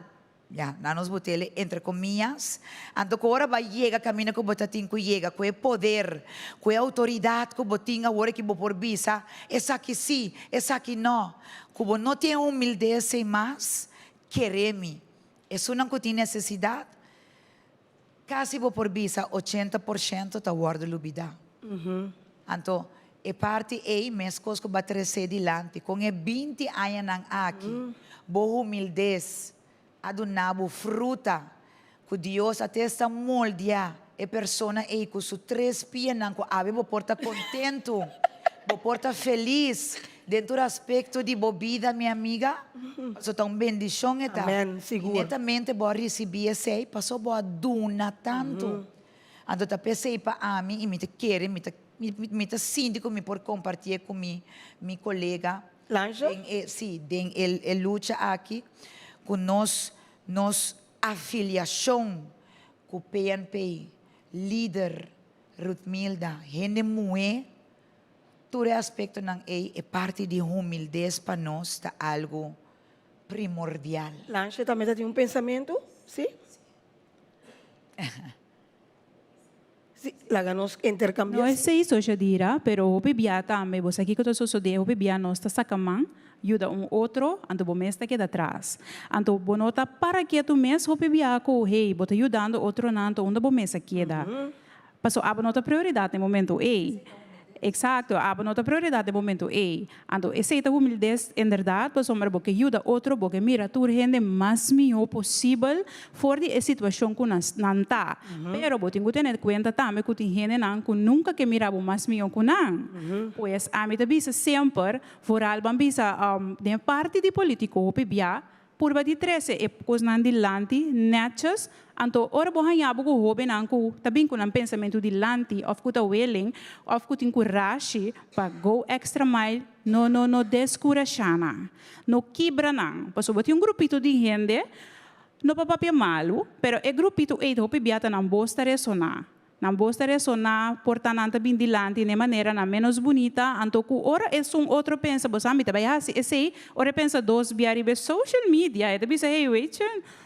Já, não nos botele entre comillas. Então, que ora vai chegar caminho que você tem que chegar, que é poder, que é autoridade que você tem agora que você por visa, essa aqui sim, essa aqui não. Que você não tem humildade sem mais, querer-me. Isso não tem necessidade. Quase por visa, 80% está guarda lubida. Então, é parte aí, mas coisas que vai trazer dilante. Com 20 anos aqui, boa humildez, adunabo fruta, que Deus até está moldear a pessoa aí, com os 3 pies, que ave, vou porta contento, vou porta feliz. Dentro do aspecto de boa vida, minha amiga, só está uma bendição. Amém, seguro. E netamente, vou receber esse aí, passou boa duna tanto. Então, eu pensei para mim, e me querer, me sinto que me por compartilhar com minha colega. Lanja? Sim, ele luta aqui com nós afiliação com o PNP, líder Ruthmilda, gente mulher. Todo aspecto ng é parte de humildez para nós, está algo primordial. Lanche também tem pensamento, sim? Sim, lá nós intercambiamos. No es isso já dirá, pero o bebia também, você aqui que eu sou de o bebia nós está sacamang, ajuda outro, ando bom mês está aqui atrás. Ando bonota para que tu mês o bebia com hey, bota ajudando outro nanto, onde bom mês aqui da. Passou a bonota prioridade no momento ei. Exacto, a nota prioridade no momento é, então essa humildade em verdade, para somar porque ajuda outro, porque mira tu rende mais melhor possível fora de situação que não está. Pero você tem que ter conta também que tem gente que nunca que mira mais melhor que não. Pois a mim também sempre, for algo bisa de parte de político, pebia purba di 13 e coisa nan dilanti, netjes, anto ora bohan yabo ko hobe nan ko tabing ko ng pensamento dilanti, of ko ta willing, of ko tincourage pa go extra mile, no descurachana, no quebra nan. Paso bati um grupito de gente, no papapia malo, pero e grupito eito hope biata nan bosta resona. Não bosta ressonar, portanto, bem dilante, de maneira na menos bonita, anto que ora é outro pensa, você sabe, também assim, esse ora pensa dois biaribe social media, e também hey, wait,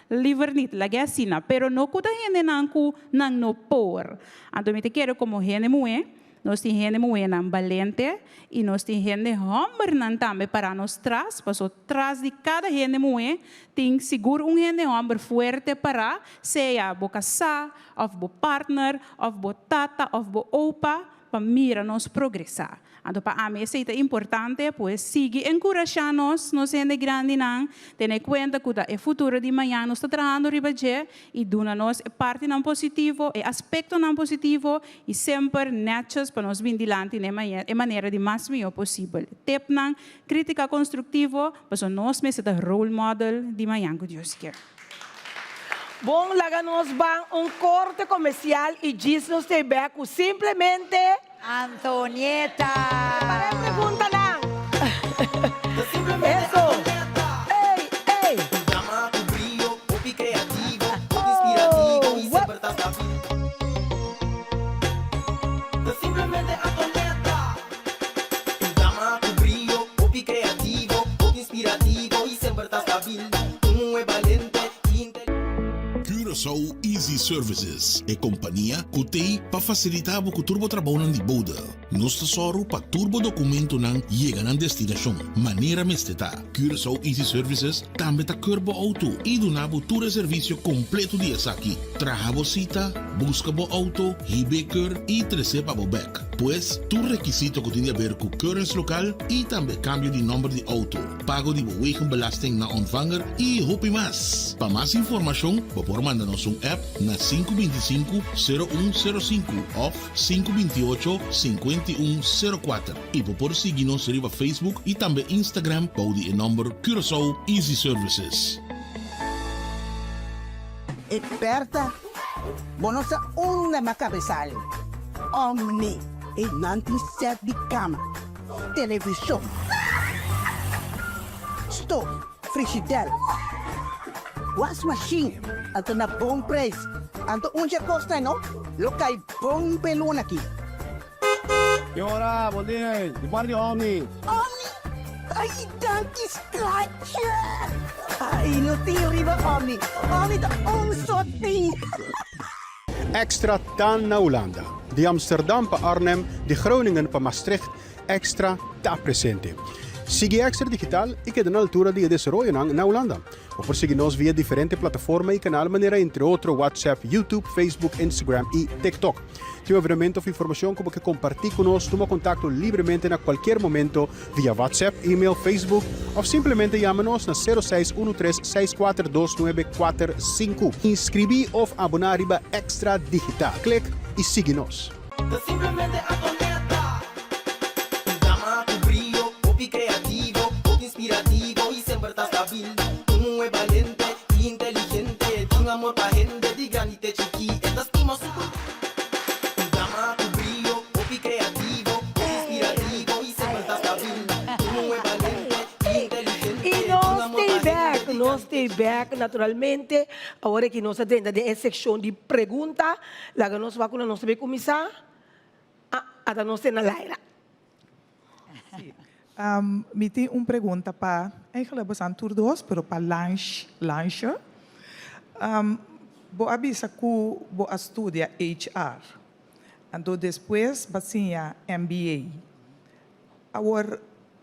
livre nit, lagi assim, pero no kuda hene nanku nang no por, anto me te quero como hene mue, nós tem gente muito valente e nós tem gente homem não também para nós trás, passou trás de cada gente muito tem seguro gente homem forte para seja bo casar, ou bo partner, ou bo tata, ou bo opa, para mira nós progressar. Então, para mim, isso é importante, pois, siga encorajando-nos, nós gente grande, não, ter em conta que o futuro de amanhã nós estamos trabalhando ribaje e dando-nos parte não positivo, aspecto não positivo e sempre netjes para nós vir dilante de maneira de mais melhor possível. Tep não, crítica construtiva, para nós mesmos ser role model de amanhã que Deus quer. Bom, lá nós vamos corte comercial e diz-nos te beco simplesmente... Antonieta! Para a pergunta lang. Simplemente Eso. Ei. llama a tu brillo, hobby creativo, inspirativo y siempre estás stabil. Simplemente Antonieta. Llama a tu brillo, hobby creativo, inspirativo y siempre estás stabil. Tú es valiente y inteligente. Curaçao Easy Services é companhia que tem para facilitar o turbo trabalho de boda. Nós tesoro para turbo documento não chega na destinação. Maneira mesteta. Curaçao Easy Services também tá curbo auto e donavo todo serviço completo de aqui. Traga cita, busca bo auto, hibe cur e trece para bo back. Pois, tu requisito que tem a ver com currency local e também cambio de número de auto. Pago de wegenbelasting na ontvanger e hopi mas. Para mais informação, por mandar-nos app na 525-0105 ou 528-5104. E por seguir-nos riba Facebook e também Instagram para o número Curaçao Easy Services. Esperta, bonosa una macabezal. Omni, e nanti set de cama. Televisão. Stove, frigidaire. Wash machine, ato na bom preço. Anto onde costa, não? Lokay bom pelon aqui. Senhora, bom dia. De parte de Omni. Omni! Ai, danke, scratcher! Ai, não tem riba Omni. Omni da só tem. Extra TAN na Holanda. De Amsterdam para Arnhem, de Groningen para Maastricht. Extra está presente. Sigue Extra Digital y queda na altura de desarrollo na Holanda. O por seguirnos via diferentes plataformas y canal maneira entre otros WhatsApp, YouTube, Facebook, Instagram y TikTok. Tem veramente of informação como que compartilhe conosco, toma contato livremente a qualquer momento via WhatsApp, e-mail, Facebook ou simplesmente chama-nos na 0613-642-945. Inscrevi ou abonar riba Extra Digital. Clique e siga-nos. Simplemente Antonieta. Llama a tu brillo, hobby creativo, inspirativo y siempre estás stabil. Tú es valiente y inteligente, un amor pa' gente de granite chiqui, esta estima su. Llama a tu brillo, hobby creativo, inspirativo y siempre estás stabil. Tú es valiente y inteligente, E nós stay back naturalmente. Agora que nós temos de secção de pergunta, lá que nós vamos nós vai começar. Até nós temos na Laira. Me tem uma pergunta para, eigenlijk was aan tour 2, pero para lanche. Bo abisa que bo estudia HR. Então depois basinha MBA. Agora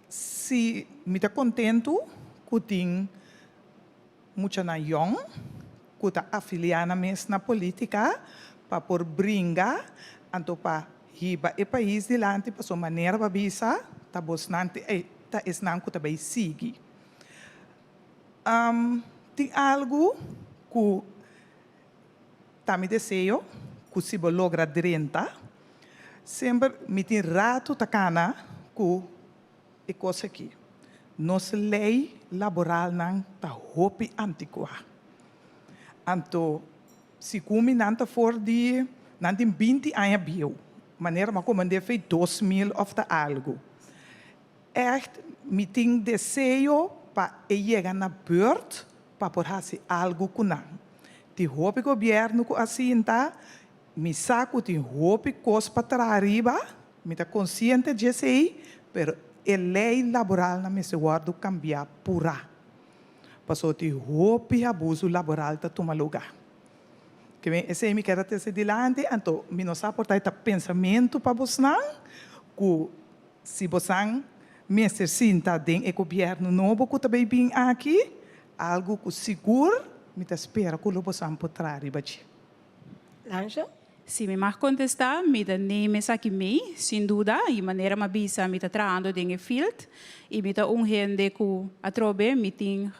se me está contento que tem muita na young, que está afiliada mesmo na política para por brincar, então para riba e país dilante para sua maneira babisa tá bosnante tá esnan que também sigue. Tem algo que tá me desejo que se bo logra 30 sempre me tem rato tacana que é coisa aqui. nossa lei laboral não está hopi antiqua. Anto, se come nanta for de, nanta 20 anos bio, maneira mas como de fez 2000 of ta algo. Echt, me tem desejo para chegar na beurt para poder fazer algo com não. De hopi governo que assim tá, me saco de hopi cos para arriba, me tá consciente de sei, pero a lei laboral na me se guardo cambiar pura. Passou de hopi abuso laboral tá toma lugar. Que esse me quer ter se dilante, então me não sabe portar pensamento para você não, que se você me sinta dentro do governo novo que também vem aqui, algo que seguro, me espera que o você pode trazer. Lanja? Se me mais contestar, me dá nem aqui meio, sem dúvida, e maneira me bisa, me está trabalhando dentro do field, e me está gente que a trobe, me tem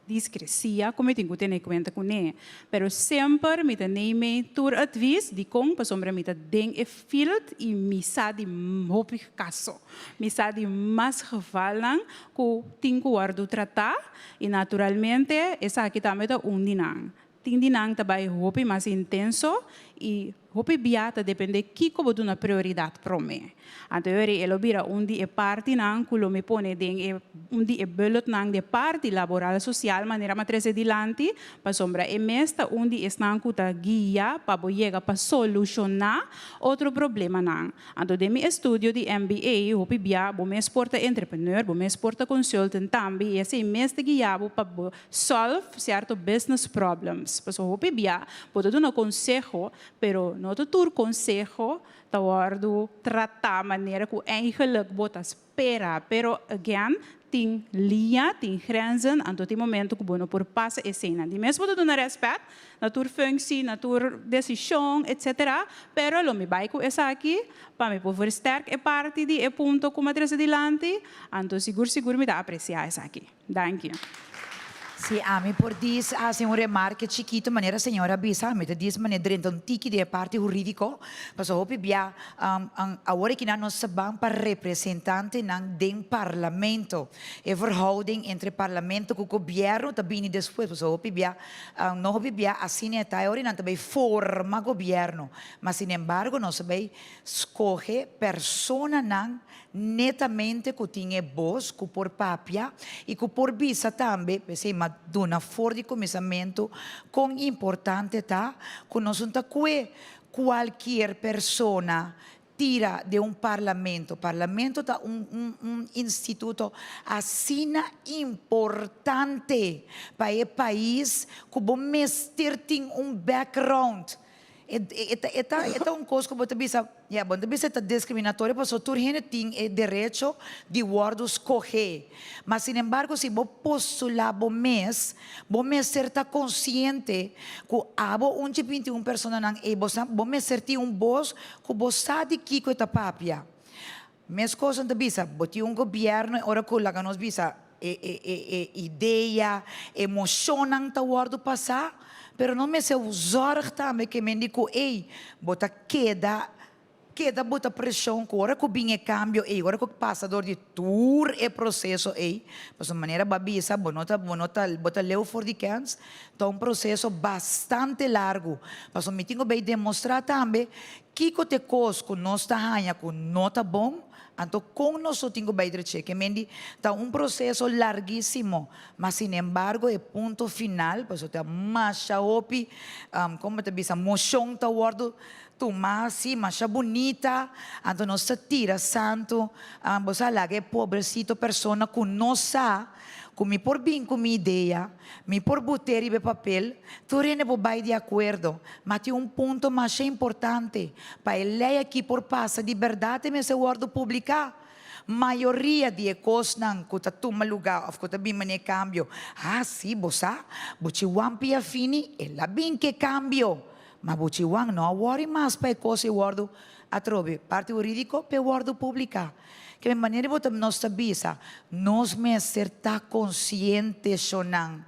discrecia, como tenho que ter em conta com ele. Pero sempre me tem tur advies de como para sombra me dentro do field e me sabe muito caso, me sabe mais gevallen que tenho que guardar tratar e naturalmente essa aqui também é dinang. Dinang também é mais intenso e hopi biata depende chi como una priorità per me. Anteori elobira undi e parti nang culo mi pone den undi e belot nang de parti laboral social manera matrese di lanti pa sombra e mesta undi es nang kuta guia pa boyega pa solucionar outro problema nang. Anto de mi studio di MBA hopi bia bo me esporta entrepreneur, bo me esporta consultant tambi e se mesta guia bo pa solve certo business problems. Pa so hopi bia pode dar um conselho, pero não todo conselho tá guardo tratar maneira que eigenlijk bota espera, pero again tem linha, tem grenzen, en tot momento que bueno por passa e cena. Die mensen moeten doen respeito, na tua functie, na tua decisão, etc. Pero lo mi baiko essa aqui, para me poder versterk e parte di e punto como atrás adiante, então seguro me dá apreciar essa aqui. Thank you. Sì, a me por dis a senhora remarque chiquito maneira senhora bisa, me te dis maneira dentro um tiki de parte jurídico, paso hopi bia agora que nós sabam para representante nang den parlamento, e verhouding entre parlamento com governo também depois, paso hopi bia não hopi bia assim é tá ora não também forma governo, mas sin embargo nós sabem escolhe persona nang netamente que tinha voz, que por papia e que por bisa também, pensei mas dona for de começamento com importante tá, que nós não tá qualquer persona tira de parlamento tá instituto assim importante para o país que bom mestre tem background. Esta coisa que você bisa, você bisa está discriminatório, porque tu tem o direito de guardar escolher. Mas, sin embargo, se você postular bom mês ser tá consciente que abo 21 pessoas não é você ser tem voz que você sabe que é papia. Mes coisas da bisa, bote governo, ora que lá nos bisa ideia, emoção não tá guardando passar. Pero não me se zorg também que me digo, ei, bota queda bota pressão, que hora que vinha cambio, ei, hora que passa dor de tour e processo, ei, mas de maneira babisa, bota leu for de cans, então processo bastante largo, mas me tenho bem demonstrar também que te cosco não está ranha, que não está bom. Então, com nós tenho bem direito, que mendi está processo larguíssimo, mas sin embargo, o ponto final, pois está mais opi, como te bisa, moção tá guardo, tu mais bonita, então nós tira santo, você lá que pobrecito persona que não sabe, que me por bem com minha ideia, me por botar e papel, tu rene vai de acordo, mas tem ponto mais importante, para ele aqui por passa de verdade, me se guardo publicar. Maioria de coisas não que tá toma lugar, of que tá bem mané cambio. Sim, você wampi a fini, ela bem que cambio, mas você wang não worry mais para coisa eu guardo a trobe, parte jurídico, para guardo publicar. Que de maneira que nós sabemos, nós mesmos está conscientes sonang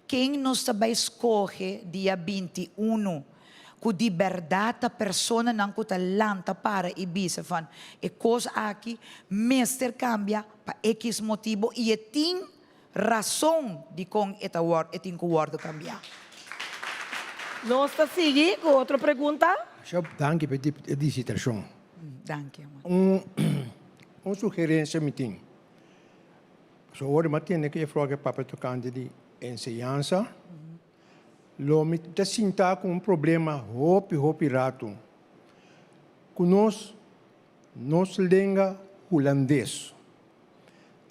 quem nós vai escolher dia 21, ku di verdade persona nang ku talanta para ibisa van e cosa aqui meester cambia pa X motivo e tem razão de com eta word etin ku word cambiar. Nós está seguindo com outra pergunta. Dank je voor die situatie. Dank je, man. Uma sugerência me tem. So, hoje eu tenho que falar que papai tocando de ensinança. Lo me te sinta com problema hopi rato. Conosco, nos língua holandês.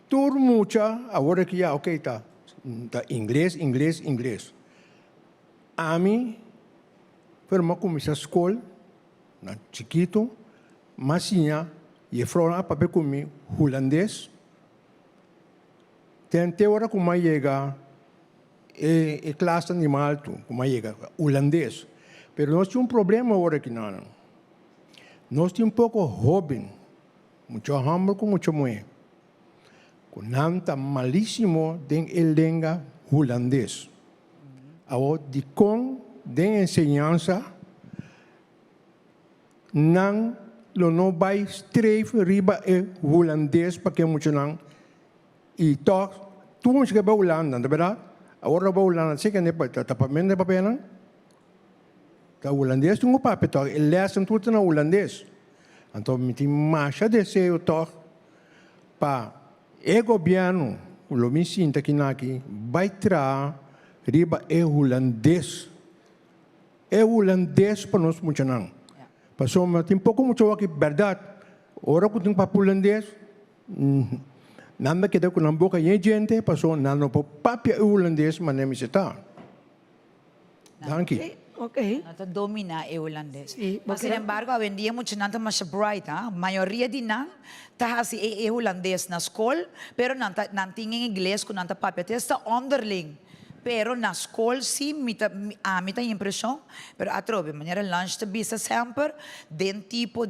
Tur mucha, agora que já, ok, tá inglês. A mim, firma começar a escola, na chiquito, mas e fora papai comigo holandês. Tentei hora como chega e classe animal tu, como chega holandês. Pero nós temos problema agora aqui não. Nós temos pouco hobby, muito hambre com muito moe. Com nanta malíssimo den língua holandês. Ao de com den ensinança não lo no vai streven riba e holandês para que muito não e toch tu ons que ba Holanda, na verdade agora ba Holanda se que ne pa tapamento de papel não tá holandês tu não papel toch e lesson tudo na holandês então me tem marcha de ser toch pa e governo lo me sinta que aqui vai tra riba e holandês para nós muito não. Passou mas tem pouco muito aqui verdade. Ora que tem papo holandês, nada que dá com a boca e gente passou nada para papia holandês mas nem se tá. Danke. Ok. Nata domina e holandês. Sí, Mas, porque- sin embargo, hoy en día mucho nanta mas bright, ha? Mayoría de nan, ta hasi e holandês na escola, pero nanta nanting em inglês com nanta papia. Testa underling. Pero na escola, sim, a mim tem impressão, pero a trobe, maneira lunch te bisa sempre, den tipo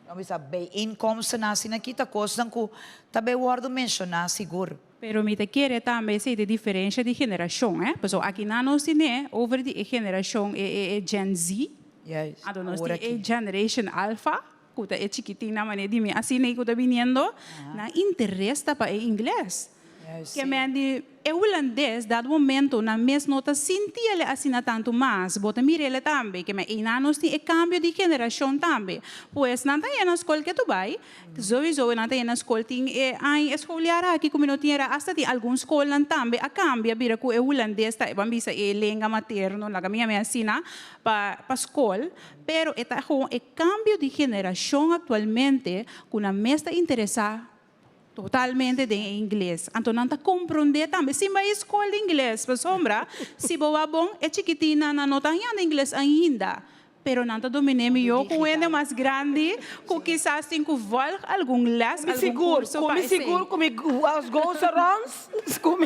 vamos dizer, bijeenkomsten na sinakita, coisas que também word mencionar, seguro. Pero me te quiere também ser de diferença de geração, eh? Porque aqui na nós temos over de geração Gen Z, Yes. a nós Agora temos aqui. Generation Alpha, que é chiquitina, mané de mim, assim nem que está vindo, na interessa para inglês. Yes, Que me de holandês, dado momento, na mesma nota, sentia ele assim tanto mais, bota mire ele também, que me inanos tem cambio de geração também. Pois não tem na escola que tu vai, sowieso não tem na escola tem ai escolar aqui como não tinha hasta tem alguns escolas também a cambia bira com o holandês tá vamos dizer língua materno lá minha me ensina para escola, pero está com o cambio de geração atualmente com a mesma interessar totalmente de inglês. Então, não está compreender também. Se vai escola de inglês, para sombra, se boa bom, é chiquitina, não está em inglês ainda. Pero não está dominando eu com ele mais grande, com quizás tem que voltar algum les, algum Seguro, curso come para seguro, comigo as goes arounds, come.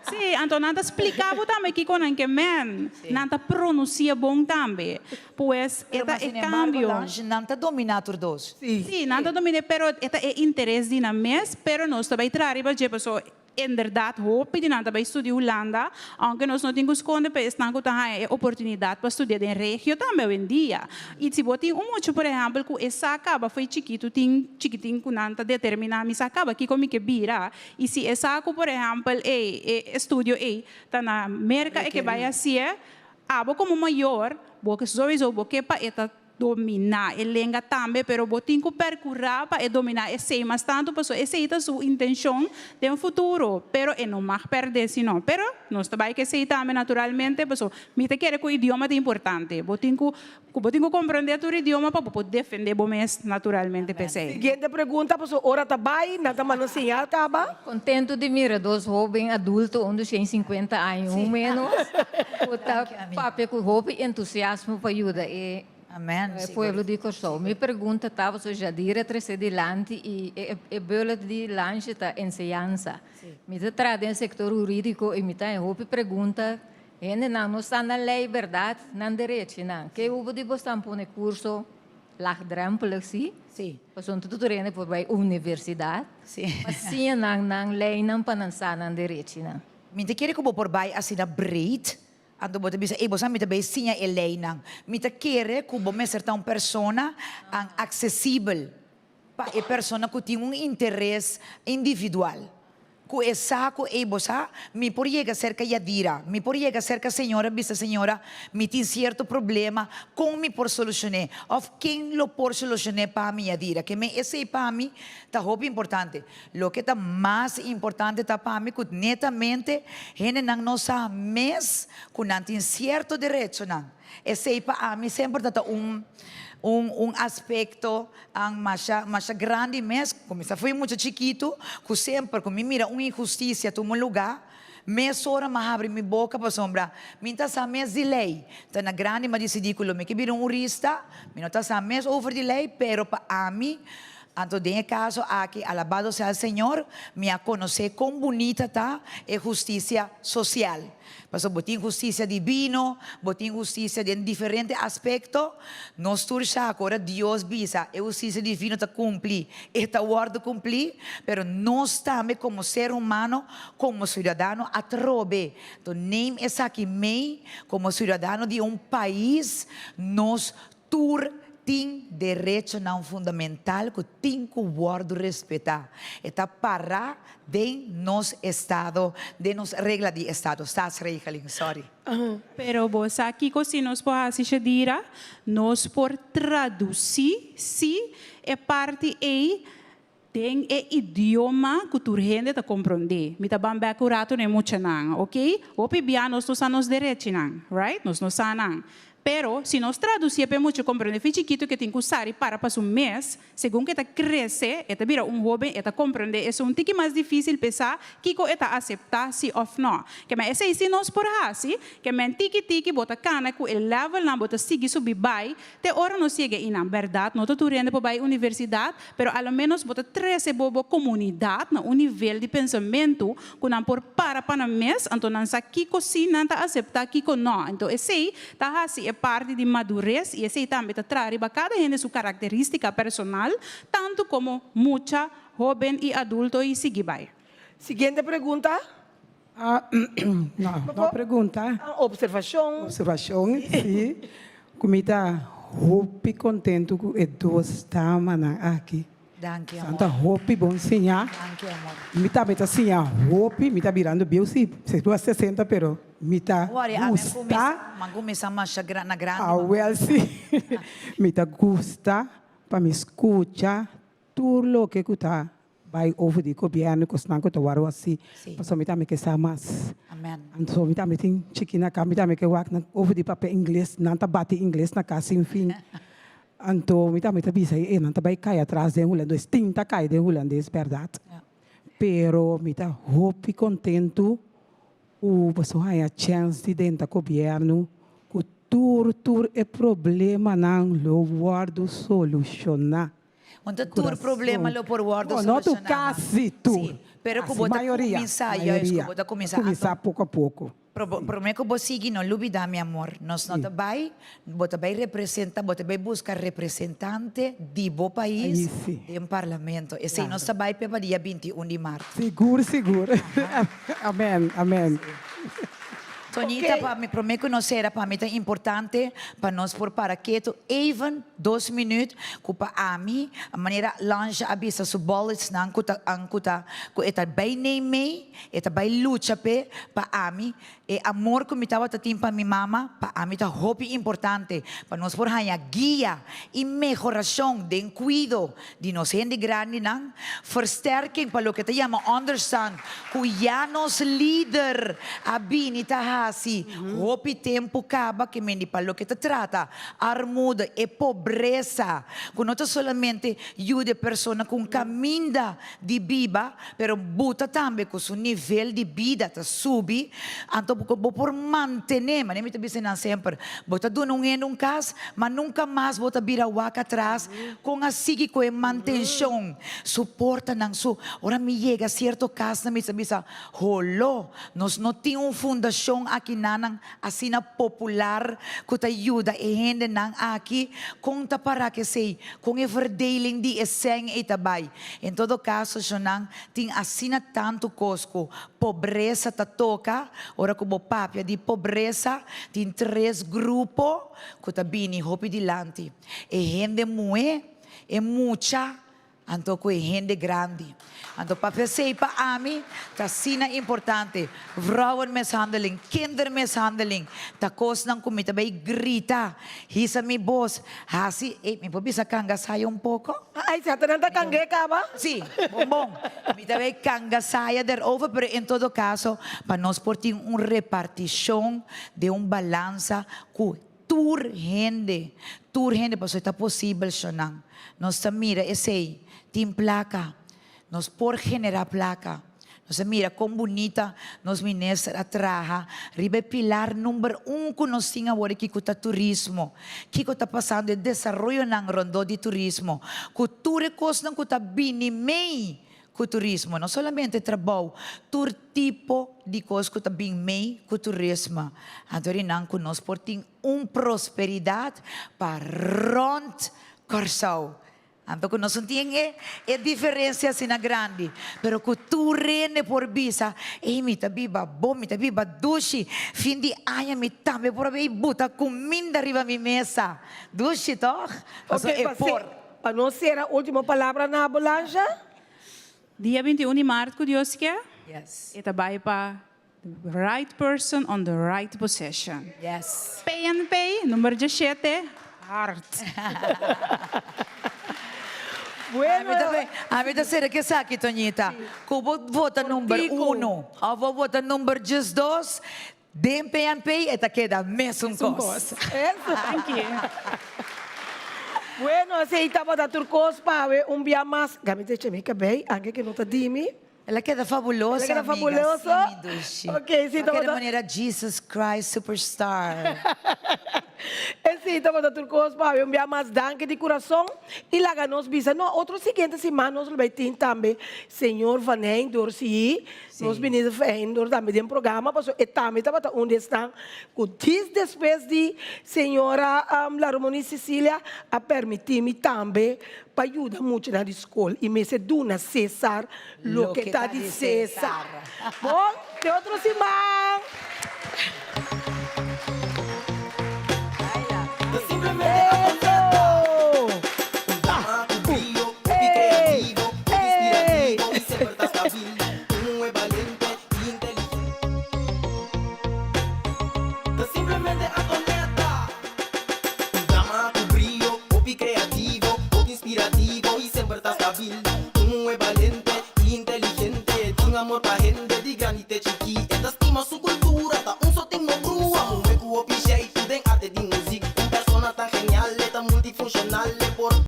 Sim, então não está explicando também que com que men, não está pronuncia bom também. Pois, Pero, mas, é sin embargo, cambio. lunch nanta dominator dos. Sim, nada domina, pero esta é interesse na mes, pero nós também trabalhamos de pessoa inderdaad hoop de nada bij studie Holanda, aunque nós não temos esconde para estar com a oportunidade para estudar em região também hoje em dia. E se você tem muito, por exemplo, que essa acaba foi chiquitinho com nada determinado, mas acaba aqui como que vira. E se essa por exemplo, estudio tá na América é que vai assim, abo como maior, porque sowieso porque para esta dominar a língua também, pero botin que percorrer para dominar esse, mas tanto pessoa essa é a sua intenção de um futuro, pero não mais perder senão, pero nós também que sei também naturalmente, pessoa, me te quer que o idioma é importante, botin que compreender o idioma para poder defender bom mês naturalmente pensei. Seguinte pergunta, pessoal, ora tá bem, nada mais não sinal, acaba? Contento de mirar dois jovens adultos, onde tem 50 anos, menos. O papo com roupa e entusiasmo para ajudar. Amen. O povo de Corsol. Me pergunta, estava so já diretrice de lante e belo de lanche da ensinança. Me trata em sector jurídico e me tá roupa pergunta, não está na lei verdade, não direito, não. Que o de bostam por um curso laagdrempelig, sim? Sim. Passou tudo rende por vai universidade. Sim. Mas sim, não lei não para não estar na direito, não. Me te quer que por bai assim na breed, ando bota bisa e bosa mita bay sinya elay nang mita kere kubo me certa persona ang accessível pa e persona que tem interesse individual. Ku esa ku e bosa mi por llega cerca yadira, mi por llega cerca senhora, bisa senhora, mi tem certo problema com mi por solucionar. Of quem lo por solucionar para mi yadira, que me esse para mim tá roupa importante. Lo que tá mais importante tá para mim que netamente hene nang nossa mes ku nan tem certo direito nang. Esse para mim sempre tá aspecto ang masya grande mes, como se foi muito chiquito, que sempre, como me mira uma injustiça em um lugar, mes hora me abre minha boca para sombra, minta sa mes de lei, tá na grande mas decidi que me que vira jurista, minta sa mes over de lei, pero para mim, anto de caso aqui, alabado sea el Señor, me a conocer com bonita tá é justiça social. Paso botin justiça divino, botin justiça de diferente aspecto, nós turcha agora Deus bisa, é justiça divino tá cumprir, esta word cumprir, pero nós também como ser humano, como cidadano atrobe, to name essa aqui mei, como cidadano de país, nós tem direito não fundamental que tem que guardar respeitar. Está para de nos estado, de nos regla de estado, staatsregeling, sorry. Pero vos aqui se nós por assistir dira, nós por traduzir se é parte tem idioma que tu rende a compreender. Me tá bem curato nem muito não, ok? O pibia nós não sabemos direito não, right? Nós não sabemos. Pero, se nós traduzir para muito compreender, fica chiquito que tem que usar para um mês, segundo que cresce, eta vira jovem, eta compreender, é um tique mais difícil pensar que eta aceitar se ou não. Que mas esse se nós por assim, que men tique bota cana que o level não bota seguir subir vai, te hora não chega em na verdade, não tu rende para vai universidade, pero ao menos bota 13 bobo comunidade na um nível de pensamento que não por para um mês, então não sa kiko sim não ta aceitar kiko não. Então esse tá assim parte de madurez e esse também traz para cada gente sua característica personal, tanto como mucha jovem e adulto e seguir vai. Siguiente pergunta. Não pergunta. Observação. Observação, sim. Comida roupa contento com os dois damas aqui. Danke, amor. Santa roupa bom sinha. Danke, amor. Me tá beta sinha roupa, me tá virando bem se 60 pero me tá gusta. Começa mais na grande. Ah, well, sim. Me tá gusta para me escutar tudo o que tá vai over de governo que estão com o waro assim. Para me tá me que mais. Amen. Então me tá me tem chiquina cá, me tá me que work na over de papel inglês, não tá bate inglês na casa enfim. Então, me tá bisa não tá vai cair atrás de holandês, tinta cai de holandês, verdade. Pero me tá hope contento o pessoal a chance de dentro do governo que tudo é problema não lo guardo solucionar. Onde tudo problema lo por guardo solucionar. Não tu quase tudo. Pero que bota começar pouco a pouco. Problema que você não lubida, meu amor. Nós não vai representar, vai buscar representante de bom país de um parlamento. Esse nós vai para dia 21 de março. Seguro. Amém. Tonita, para me prometo que não será para mim tão importante para nós por para quieto, even 2 minutos, que para a mim, a maneira lanche abisa su bullets na angkuta, que eta bem nem mei, eta bem luta para a mim, e amor que me estava tatim para minha mama, para a mim tá hope importante, para nós por hanya guia e melhoração de cuido de nós gente grande não, versterking para o que te chama understand, que já nos líder abinita assim, hope tempo acaba que me para o que te trata, armuda e pobreza, que não solamente ajuda pessoa com caminho de vida, pero buta também com seu nível de vida tá subi, então por manter, mas nem me te dizem sempre, bota do num caso, mas nunca mais bota vira waka atrás, com a sige com a manutenção, suporta nang su, ora me chega certo caso na me bisa, holo, nós não temos fundação aqui nanang asina popular kuta ayuda e hende nang aki kung ta para que sei kung e verdeling di eseng itabay. Em todo caso, sonang ting asina tanto cosco pobreza ta toca, ora como papia di pobreza, tin 3 grupo kuta bini hopi dilanti. E hende mue, e mucha, anto ko e hende grande. Anto papia sei pa ami, ta sina importante, vrouwenmishandeling, kindermishandeling, ta kos ng kumita bay grita, hisa mi boss, hasi, mi po bisa kanga saya un poco? Ay, sa tananta kangge ka ba? Sí, bombón. Mi também cangasaya derover, pero en todo caso, para nós portar uma repartição de balança que turhende, para isso está possível, sonang. Nós mira, esse tem placa, nós por generar placa. Nós mira como bonita nos ministra traja, ribe pilar número 1 que nós tinha agora que está turismo, que está passando de desenvolvimento ng rondo de turismo, cultura costa que está bini mei com turismo, não somente trabalho, tur tipo de coisa que está bem mei com turismo, adori nang que nós porting prosperidade para rond Corsau. Anto que nós não temos é diferença assim na grande, pero que tu rende por bisa, mita biba bom, mita biba dushi, fim de ano me tambe por aí buta comida arriba mi mesa, dushi toch? Ok, para não ser a última palavra na ambulância? Dia 21 de março, que Deus quer. Yes. E trabalho para the right person on the right position. Yes. PNP, número 17, heart. Bueno, a mim será que sabe, Tonita? Kubo vota número 1, avó vota número 2, dem PNP, eta queda mesmo coisa. Thank you. Bueno, assim, estava da turcos para dia mais. Gamite chemica bem, anche que não está dimi. Ela queda fabulosa, Ela queda fabulosa. Ok, sim, de maneira Jesus Christ Superstar. Sim, estava da turcos para dia mais danke de coração. E lá ganhamos bisa. Não, outro seguinte semana nós vai ter também Senhor Van Endor, sim. Nós vinimos Van Endor também de programa, mas e também estava onde estão. Com 10 depois de Senhora Laromoni Cecília a permitir-me também para ajudar muito na escola e me se duna César lo que está de César. Bom, de outro semana.